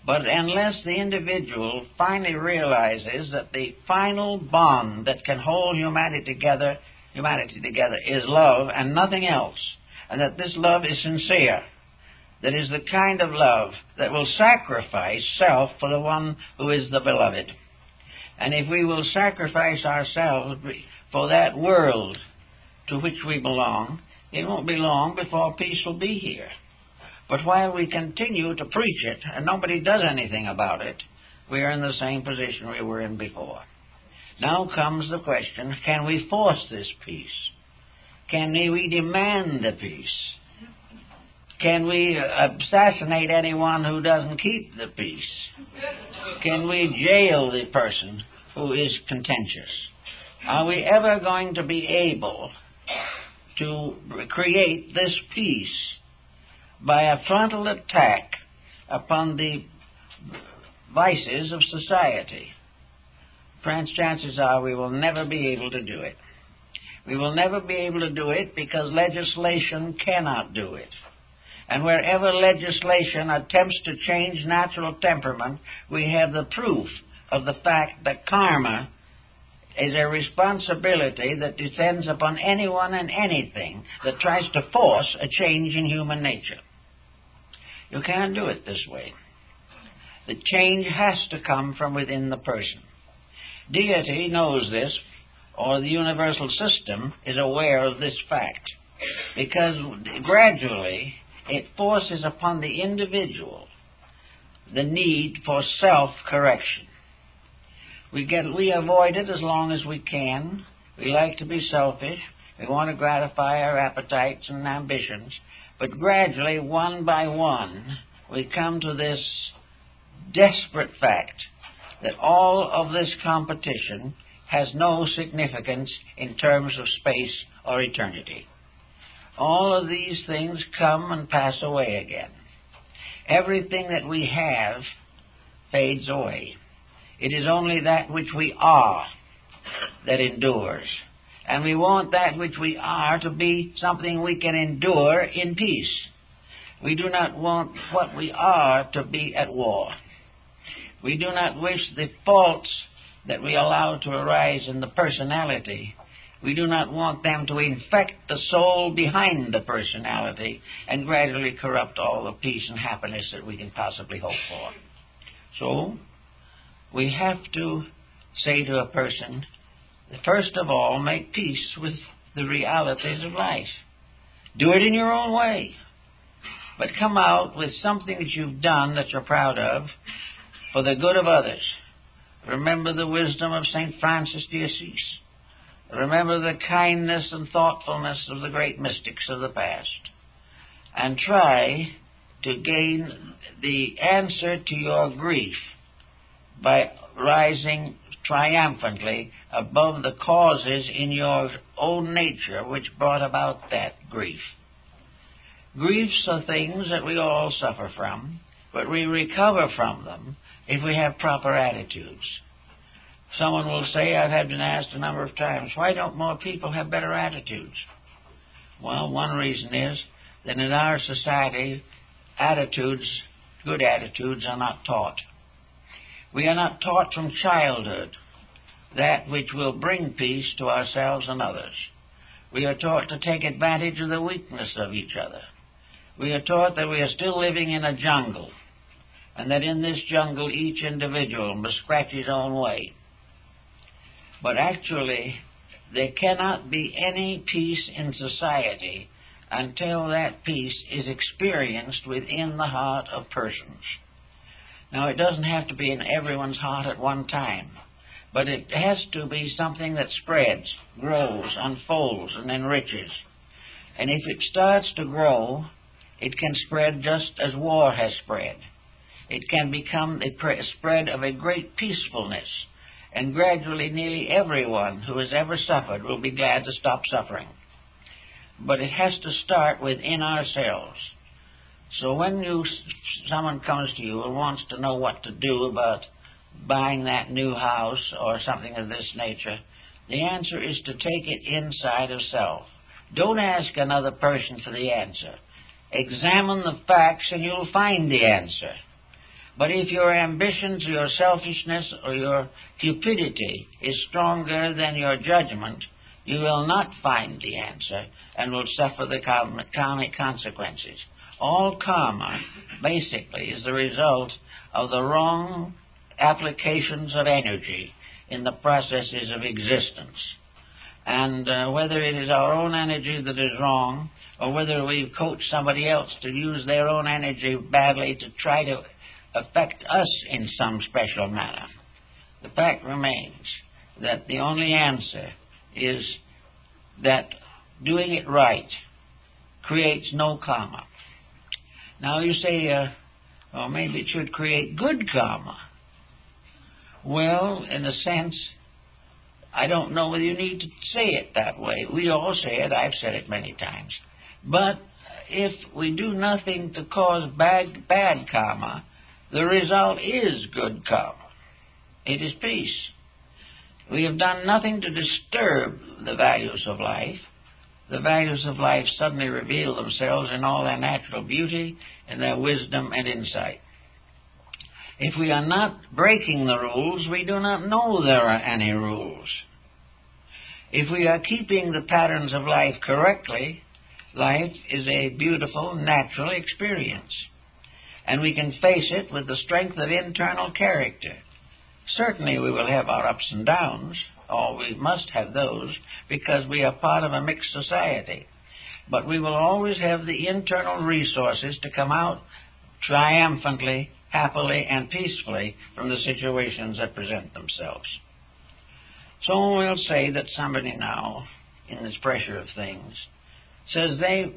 But unless the individual finally realizes that the final bond that can hold humanity together is love and nothing else, and that this love is sincere, that is the kind of love that will sacrifice self for the one who is the beloved. And if we will sacrifice ourselves for that world to which we belong, it won't be long before peace will be here. But while we continue to preach it and nobody does anything about it, we are in the same position we were in before. Now comes the question, can we force this peace? Can we demand the peace? Can we assassinate anyone who doesn't keep the peace? Can we jail the person who is contentious? Are we ever going to be able to create this peace by a frontal attack upon the vices of society? Friends, chances are we will never be able to do it. We will never be able to do it because legislation cannot do it. And wherever legislation attempts to change natural temperament, we have the proof of the fact that karma is a responsibility that descends upon anyone and anything that tries to force a change in human nature. You can't do it this way. The change has to come from within the person. Deity knows this, or the universal system is aware of this fact, because gradually it forces upon the individual the need for self-correction. We avoid it as long as we can. We like to be selfish. We want to gratify our appetites and ambitions. But gradually, one by one, we come to this desperate fact that all of this competition has no significance in terms of space or eternity. All of these things come and pass away again. Everything that we have fades away. It is only that which we are that endures. And we want that which we are to be something we can endure in peace. We do not want what we are to be at war. We do not wish the faults that we allow to arise in the personality. We do not want them to infect the soul behind the personality and gradually corrupt all the peace and happiness that we can possibly hope for. So, we have to say to a person, first of all, make peace with the realities of life. Do it in your own way. But come out with something that you've done that you're proud of for the good of others. Remember the wisdom of St. Francis de Assisi. Remember the kindness and thoughtfulness of the great mystics of the past. And try to gain the answer to your grief by rising triumphantly above the causes in your own nature which brought about that grief. Griefs are things that we all suffer from, but we recover from them if we have proper attitudes. Someone will say, I've been asked a number of times, why don't more people have better attitudes? Well, one reason is that in our society, good attitudes are not taught. We are not taught from childhood that which will bring peace to ourselves and others. We are taught to take advantage of the weakness of each other. We are taught that we are still living in a jungle, and that in this jungle each individual must scratch his own way. But actually, there cannot be any peace in society until that peace is experienced within the heart of persons. Now, it doesn't have to be in everyone's heart at one time, but it has to be something that spreads, grows, unfolds, and enriches. And if it starts to grow, it can spread just as war has spread. It can become a spread of a great peacefulness, and gradually nearly everyone who has ever suffered will be glad to stop suffering. But it has to start within ourselves. So when someone comes to you and wants to know what to do about buying that new house or something of this nature, the answer is to take it inside of self. Don't ask another person for the answer. Examine the facts and you'll find the answer. But if your ambitions or your selfishness or your cupidity is stronger than your judgment, you will not find the answer and will suffer the karmic consequences. All karma, basically, is the result of the wrong applications of energy in the processes of existence. And whether it is our own energy that is wrong, or whether we've coached somebody else to use their own energy badly to try to affect us in some special manner, the fact remains that the only answer is that doing it right creates no karma. Now you say, well, maybe it should create good karma. Well, in a sense, I don't know whether you need to say it that way. We all say it. I've said it many times. But if we do nothing to cause bad karma, the result is good karma. It is peace. We have done nothing to disturb the values of life. The values of life suddenly reveal themselves in all their natural beauty and their wisdom and insight. If we are not breaking the rules, we do not know there are any rules. If we are keeping the patterns of life correctly, life is a beautiful, natural experience, and we can face it with the strength of internal character. Certainly we will have our ups and downs, or we must have those, because we are part of a mixed society. But we will always have the internal resources to come out triumphantly, happily, and peacefully from the situations that present themselves. So we'll say that somebody now, in this pressure of things, says they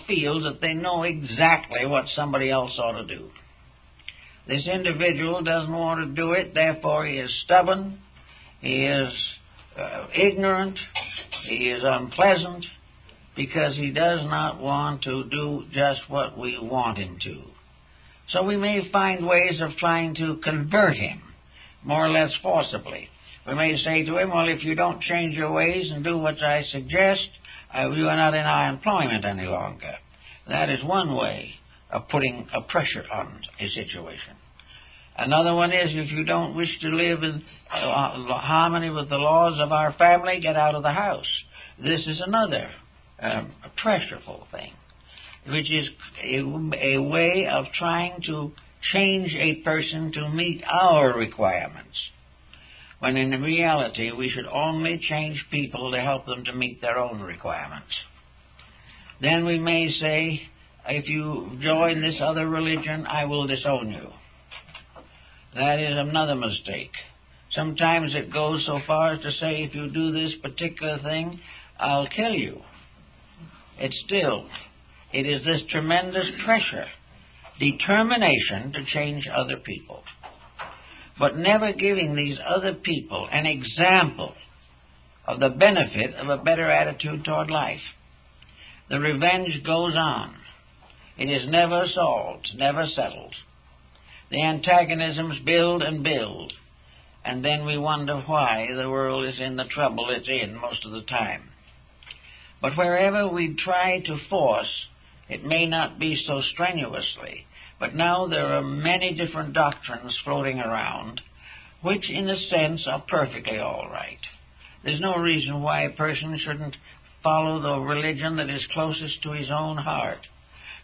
feels that they know exactly what somebody else ought to do. This individual doesn't want to do it, therefore he is stubborn, he is ignorant, he is unpleasant, because he does not want to do just what we want him to. So we may find ways of trying to convert him, more or less forcibly. We may say to him, well, if you don't change your ways and do what I suggest, you are not in our employment any longer. That is one way of putting a pressure on a situation. Another one is, if you don't wish to live in harmony with the laws of our family, get out of the house. This is another pressureful thing, which is a way of trying to change a person to meet our requirements, when in reality we should only change people to help them to meet their own requirements. Then we may say, if you join this other religion, I will disown you. That is another mistake. Sometimes it goes so far as to say, if you do this particular thing, I'll kill you. It is this tremendous pressure, determination to change other people, but never giving these other people an example of the benefit of a better attitude toward life. The revenge goes on. It is never solved, never settled. The antagonisms build and build, and then we wonder why the world is in the trouble it's in most of the time. But wherever we try to force, it may not be so strenuously, but now there are many different doctrines floating around, which in a sense are perfectly all right. There's no reason why a person shouldn't follow the religion that is closest to his own heart.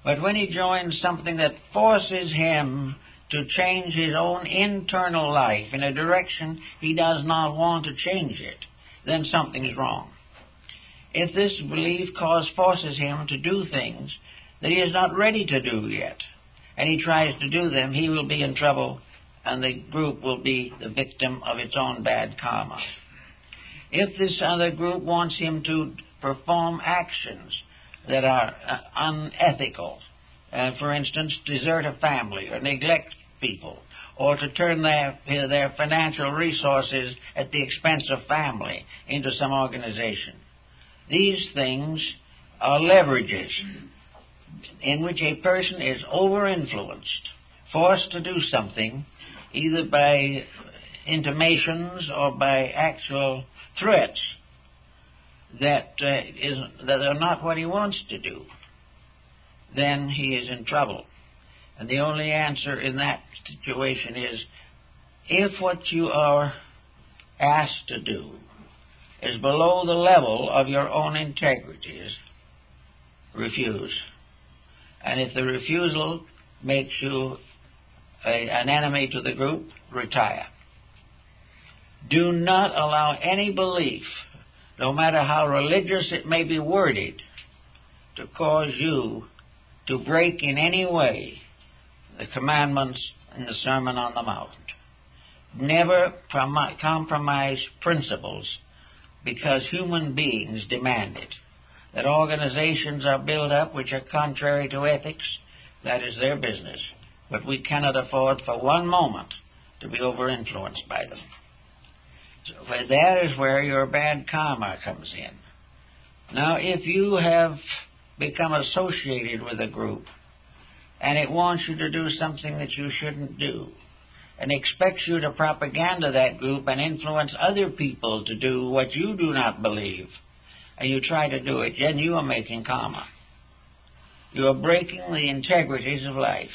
But when he joins something that forces him to change his own internal life in a direction he does not want to change it, then something is wrong. If this belief cause forces him to do things that he is not ready to do yet, and he tries to do them, he will be in trouble, and the group will be the victim of its own bad karma. If this other group wants him to perform actions that are unethical. For instance, desert a family or neglect people, or to turn their financial resources at the expense of family into some organization. These things are leverages in which a person is over-influenced, forced to do something, either by intimations or by actual threats that are not what he wants to do. Then he is in trouble. And the only answer in that situation is, if what you are asked to do is below the level of your own integrities, refuse. And if the refusal makes you an enemy to the group, retire. Do not allow any belief, no matter how religious it may be worded, to cause you to break in any way the commandments in the Sermon on the Mount. Never compromise principles because human beings demand it. That organizations are built up which are contrary to ethics, that is their business. But we cannot afford for one moment to be over-influenced by them. So that is where your bad karma comes in. Now, if you have become associated with a group and it wants you to do something that you shouldn't do and expects you to propaganda that group and influence other people to do what you do not believe, and you try to do it, then you are making karma. You are breaking the integrities of life.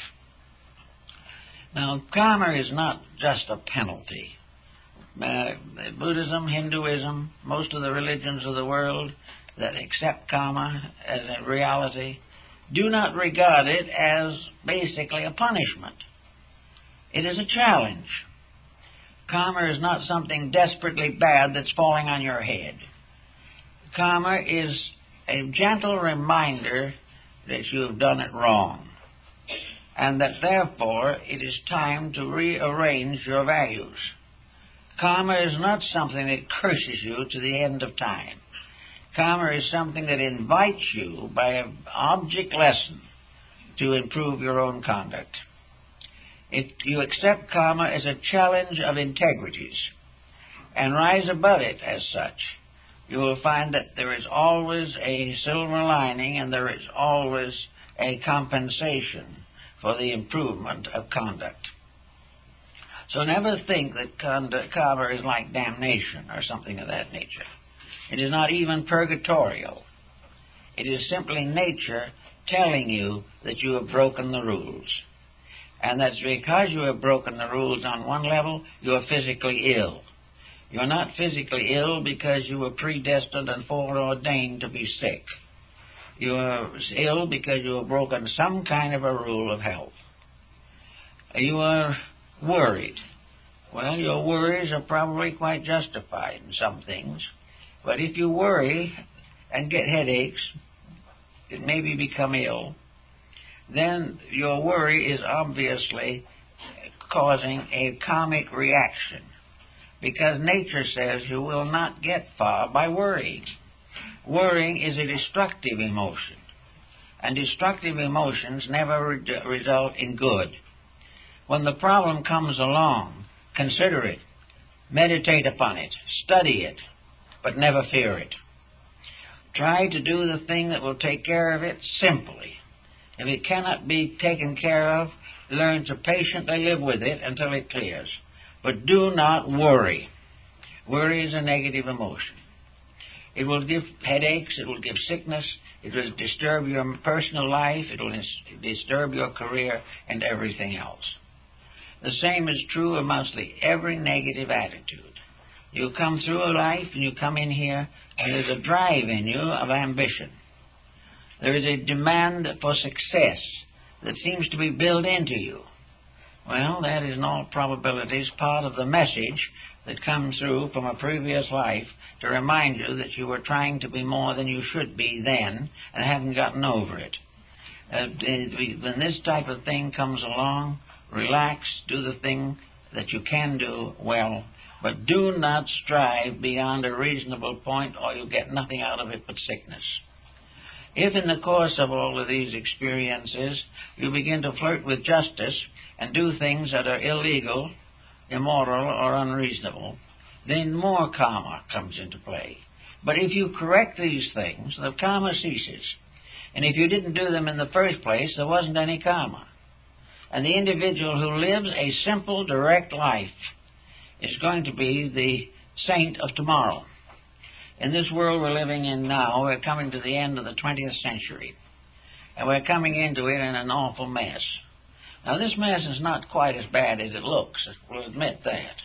Now, karma is not just a penalty. Buddhism, Hinduism, most of the religions of the world that accept karma as a reality do not regard it as basically a punishment. It is a challenge. Karma is not something desperately bad that's falling on your head. Karma is a gentle reminder that you have done it wrong, and that therefore it is time to rearrange your values. Karma is not something that curses you to the end of time. Karma is something that invites you by an object lesson to improve your own conduct. If you accept karma as a challenge of integrities and rise above it as such, you will find that there is always a silver lining and there is always a compensation for the improvement of conduct. So never think that karma is like damnation or something of that nature. It is not even purgatorial. It is simply nature telling you that you have broken the rules. And that's because you have broken the rules on one level, you are physically ill. You're not physically ill because you were predestined and foreordained to be sick. You are ill because you have broken some kind of a rule of health. You are worried. Well, your worries are probably quite justified in some things. But if you worry and get headaches, it maybe become ill, then your worry is obviously causing a karmic reaction, because nature says you will not get far by worrying. Worrying is a destructive emotion, and destructive emotions never result in good. When the problem comes along, consider it, meditate upon it, study it, but never fear it. Try to do the thing that will take care of it simply. If it cannot be taken care of, learn to patiently live with it until it clears. But do not worry. Worry is a negative emotion. It will give headaches, it will give sickness, it will disturb your personal life, it will disturb your career and everything else. The same is true of mostly every negative attitude. You come through life and you come in here and there's a drive in you of ambition. There is a demand for success that seems to be built into you. Well, that is in all probabilities part of the message that comes through from a previous life to remind you that you were trying to be more than you should be then and haven't gotten over it. When this type of thing comes along, relax, do the thing that you can do well, but do not strive beyond a reasonable point or you'll get nothing out of it but sickness. If in the course of all of these experiences you begin to flirt with justice and do things that are illegal, immoral, or unreasonable, then more karma comes into play. But if you correct these things, the karma ceases. And if you didn't do them in the first place, there wasn't any karma. And the individual who lives a simple, direct life is going to be the saint of tomorrow. In this world we're living in now, we're coming to the end of the 20th century. And we're coming into it in an awful mess. Now, this mess is not quite as bad as it looks, we'll admit that.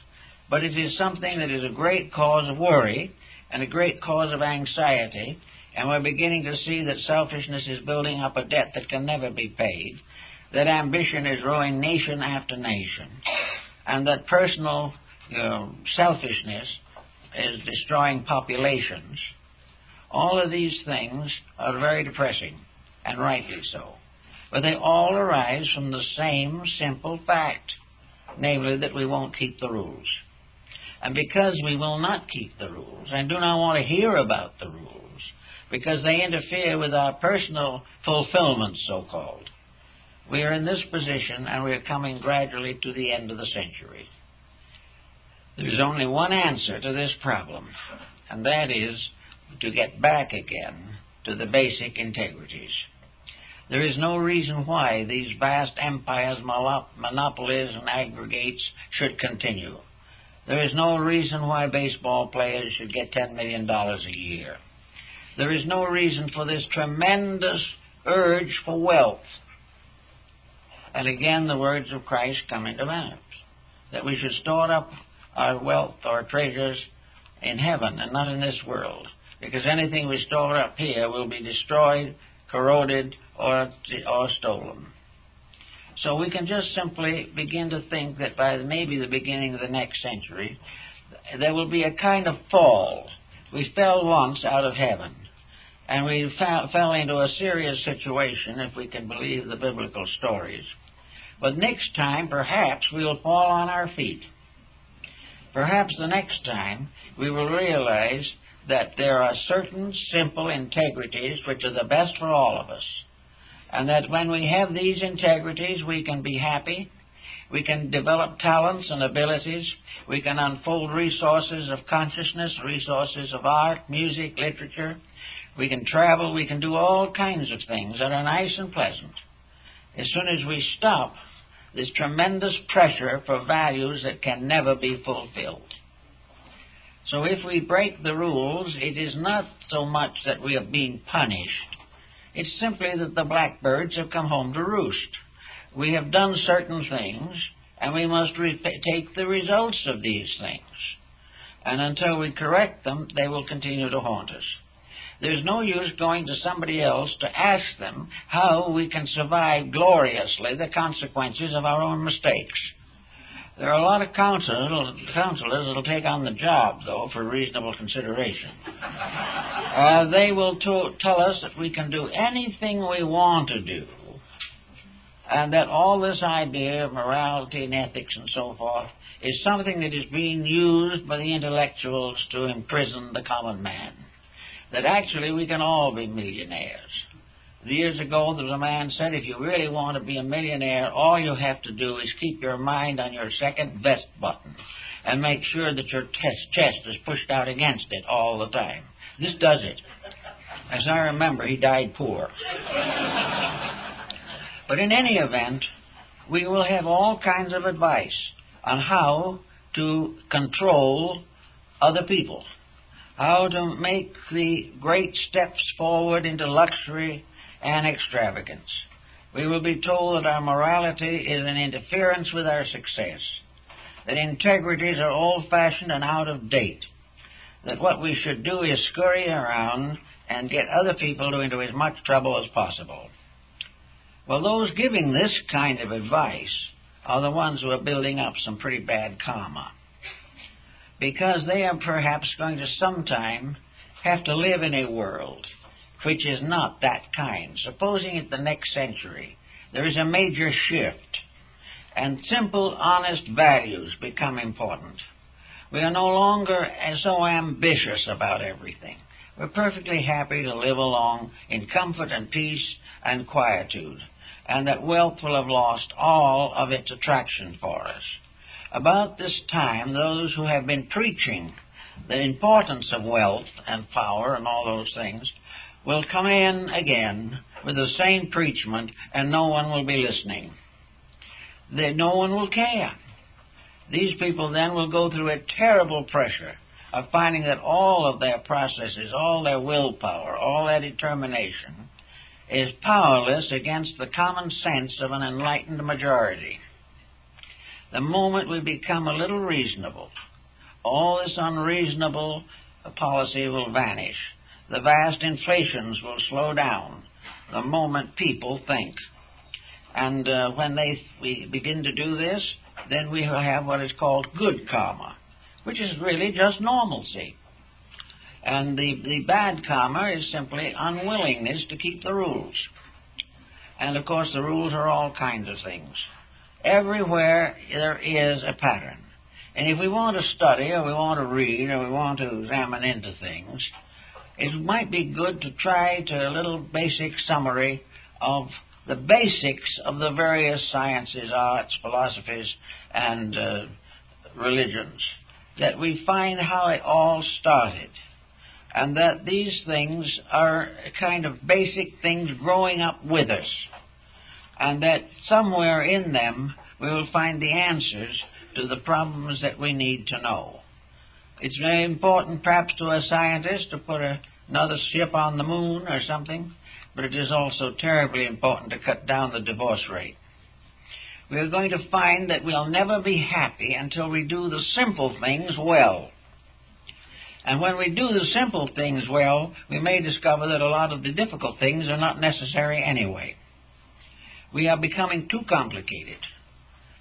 But it is something that is a great cause of worry and a great cause of anxiety, and we're beginning to see that selfishness is building up a debt that can never be paid, that ambition is ruining nation after nation, and that personal selfishness is destroying populations. All of these things are very depressing, and rightly so. But they all arise from the same simple fact, namely that we won't keep the rules. And because we will not keep the rules, and do not want to hear about the rules, because they interfere with our personal fulfillment, so-called, we are in this position, and we are coming gradually to the end of the century. There is only one answer to this problem, and that is to get back again to the basic integrities. There is no reason why these vast empires, monopolies, and aggregates should continue. There is no reason why baseball players should get $10 million a year. There is no reason for this tremendous urge for wealth. And again, the words of Christ come into manifest, that we should store up our wealth or treasures in heaven and not in this world, because anything we store up here will be destroyed, corroded, or stolen. So we can just simply begin to think that by maybe the beginning of the next century, there will be a kind of fall. We fell once out of heaven, and we fell into a serious situation, if we can believe the biblical stories. But next time, perhaps, we'll fall on our feet. Perhaps the next time we will realize that there are certain simple integrities which are the best for all of us, and that when we have these integrities we can be happy, we can develop talents and abilities, we can unfold resources of consciousness, resources of art, music, literature, we can travel, we can do all kinds of things that are nice and pleasant. As soon as we stop this tremendous pressure for values that can never be fulfilled. So if we break the rules, it is not so much that we are being punished. It's simply that the blackbirds have come home to roost. We have done certain things, and we must take the results of these things. And until we correct them, they will continue to haunt us. There's no use going to somebody else to ask them how we can survive gloriously the consequences of our own mistakes. There are a lot of counselors that will take on the job, though, for reasonable consideration. They will tell us that we can do anything we want to do, and that all this idea of morality and ethics and so forth is something that is being used by the intellectuals to imprison the common man. That actually we can all be millionaires. Years ago, there was a man said, if you really want to be a millionaire, all you have to do is keep your mind on your second vest button and make sure that your chest is pushed out against it all the time. This does it. As I remember, he died poor. But in any event, we will have all kinds of advice on how to control other people, how to make the great steps forward into luxury and extravagance. We will be told that our morality is an interference with our success, that integrities are old-fashioned and out of date, that what we should do is scurry around and get other people into as much trouble as possible. Well, those giving this kind of advice are the ones who are building up some pretty bad karma, because they are perhaps going to sometime have to live in a world which is not that kind. Supposing in the next century there is a major shift and simple, honest values become important. We are no longer so ambitious about everything. We're perfectly happy to live along in comfort and peace and quietude, and that wealth will have lost all of its attraction for us. About this time, those who have been preaching the importance of wealth and power and all those things will come in again with the same preachment, and no one will be listening. No one will care. These people then will go through a terrible pressure of finding that all of their processes, all their willpower, all their determination is powerless against the common sense of an enlightened majority. The moment we become a little reasonable, all this unreasonable policy will vanish. The vast inflations will slow down the moment people think. And when we begin to do this, then we will have what is called good karma, which is really just normalcy. And the bad karma is simply unwillingness to keep the rules. And of course the rules are all kinds of things. Everywhere there is a pattern. And if we want to study, or we want to read, or we want to examine into things, it might be good to try to a little basic summary of the basics of the various sciences, arts, philosophies, and religions, that we find how it all started, and that these things are kind of basic things growing up with us, and that somewhere in them we will find the answers to the problems that we need to know. It's very important perhaps to a scientist to put another ship on the moon or something, but it is also terribly important to cut down the divorce rate. We are going to find that we'll never be happy until we do the simple things well. And when we do the simple things well, we may discover that a lot of the difficult things are not necessary anyway. We are becoming too complicated.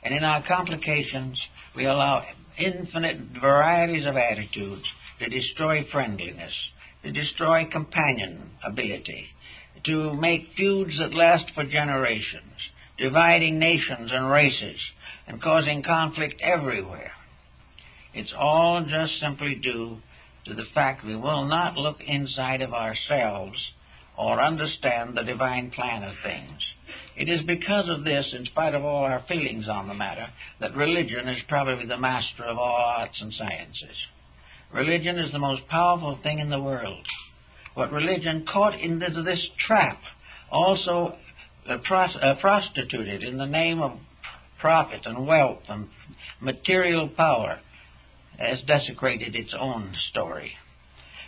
And in our complications, we allow infinite varieties of attitudes to destroy friendliness, to destroy companionability, to make feuds that last for generations, dividing nations and races, and causing conflict everywhere. It's all just simply due to the fact we will not look inside of ourselves or understand the divine plan of things. It is because of this, in spite of all our feelings on the matter, that religion is probably the master of all arts and sciences. Religion is the most powerful thing in the world. What religion caught into this trap, also prostituted in the name of profit and wealth and material power, has desecrated its own story.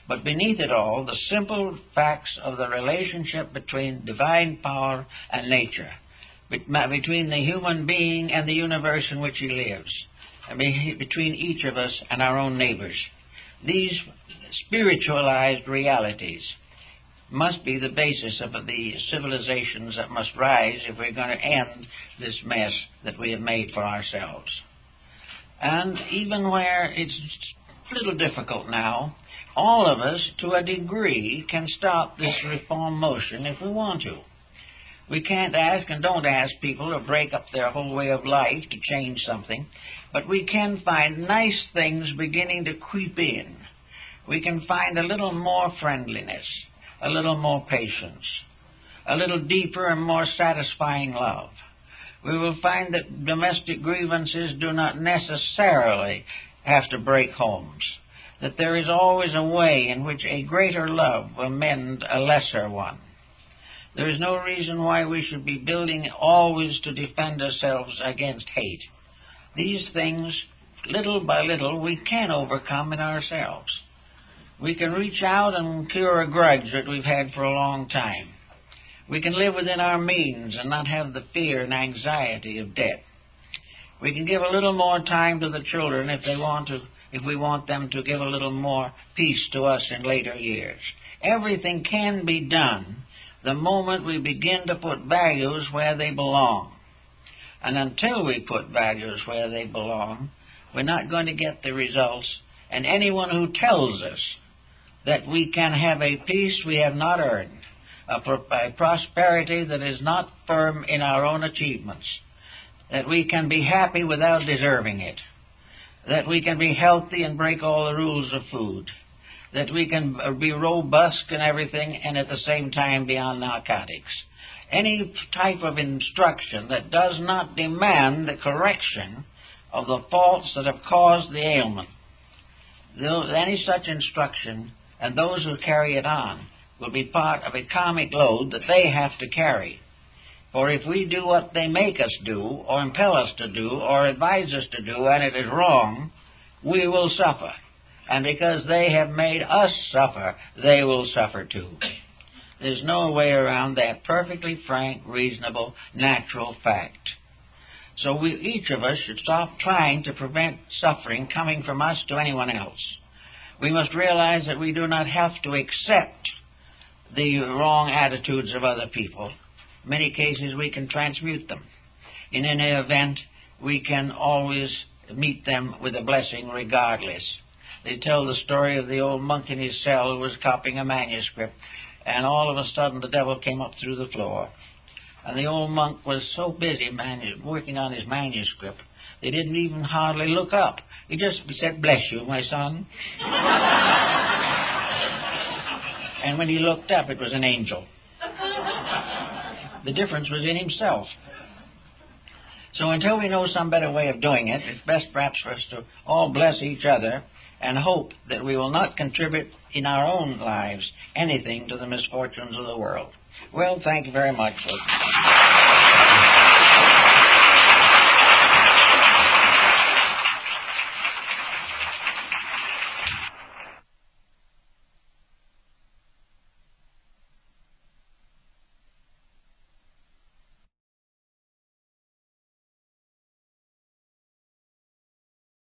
But beneath it all, the simple facts of the relationship between divine power and nature, between the human being and the universe in which he lives, and between each of us and our own neighbors. These spiritualized realities must be the basis of the civilizations that must rise if we're going to end this mess that we have made for ourselves. And even where it's a little difficult now, all of us, to a degree, can stop this reform motion if we want to. We can't ask and don't ask people to break up their whole way of life to change something, but we can find nice things beginning to creep in. We can find a little more friendliness, a little more patience, a little deeper and more satisfying love. We will find that domestic grievances do not necessarily have to break homes, that there is always a way in which a greater love will mend a lesser one. There is no reason why we should be building always to defend ourselves against hate. These things, little by little, we can overcome in ourselves. We can reach out and cure a grudge that we've had for a long time. We can live within our means and not have the fear and anxiety of debt. We can give a little more time to the children if we want them to give a little more peace to us in later years. Everything can be done the moment we begin to put values where they belong. And until we put values where they belong, we're not going to get the results. And anyone who tells us that we can have a peace we have not earned, a prosperity that is not firm in our own achievements, that we can be happy without deserving it, that we can be healthy and break all the rules of food, that we can be robust and everything and at the same time be on narcotics. Any type of instruction that does not demand the correction of the faults that have caused the ailment, any such instruction and those who carry it on will be part of a karmic load that they have to carry. For if we do what they make us do, or impel us to do, or advise us to do, and it is wrong, we will suffer. And because they have made us suffer, they will suffer too. There's no way around that perfectly frank, reasonable, natural fact. So each of us should stop trying to prevent suffering coming from us to anyone else. We must realize that we do not have to accept the wrong attitudes of other people. In many cases, we can transmute them. In any event, we can always meet them with a blessing regardless. They tell the story of the old monk in his cell who was copying a manuscript, and all of a sudden the devil came up through the floor. And the old monk was so busy working on his manuscript, they didn't even hardly look up. He just said, "Bless you, my son." And when he looked up, it was an angel. The difference was in himself. So until we know some better way of doing it, it's best perhaps for us to all bless each other and hope that we will not contribute in our own lives anything to the misfortunes of the world. Well, thank you very much, folks.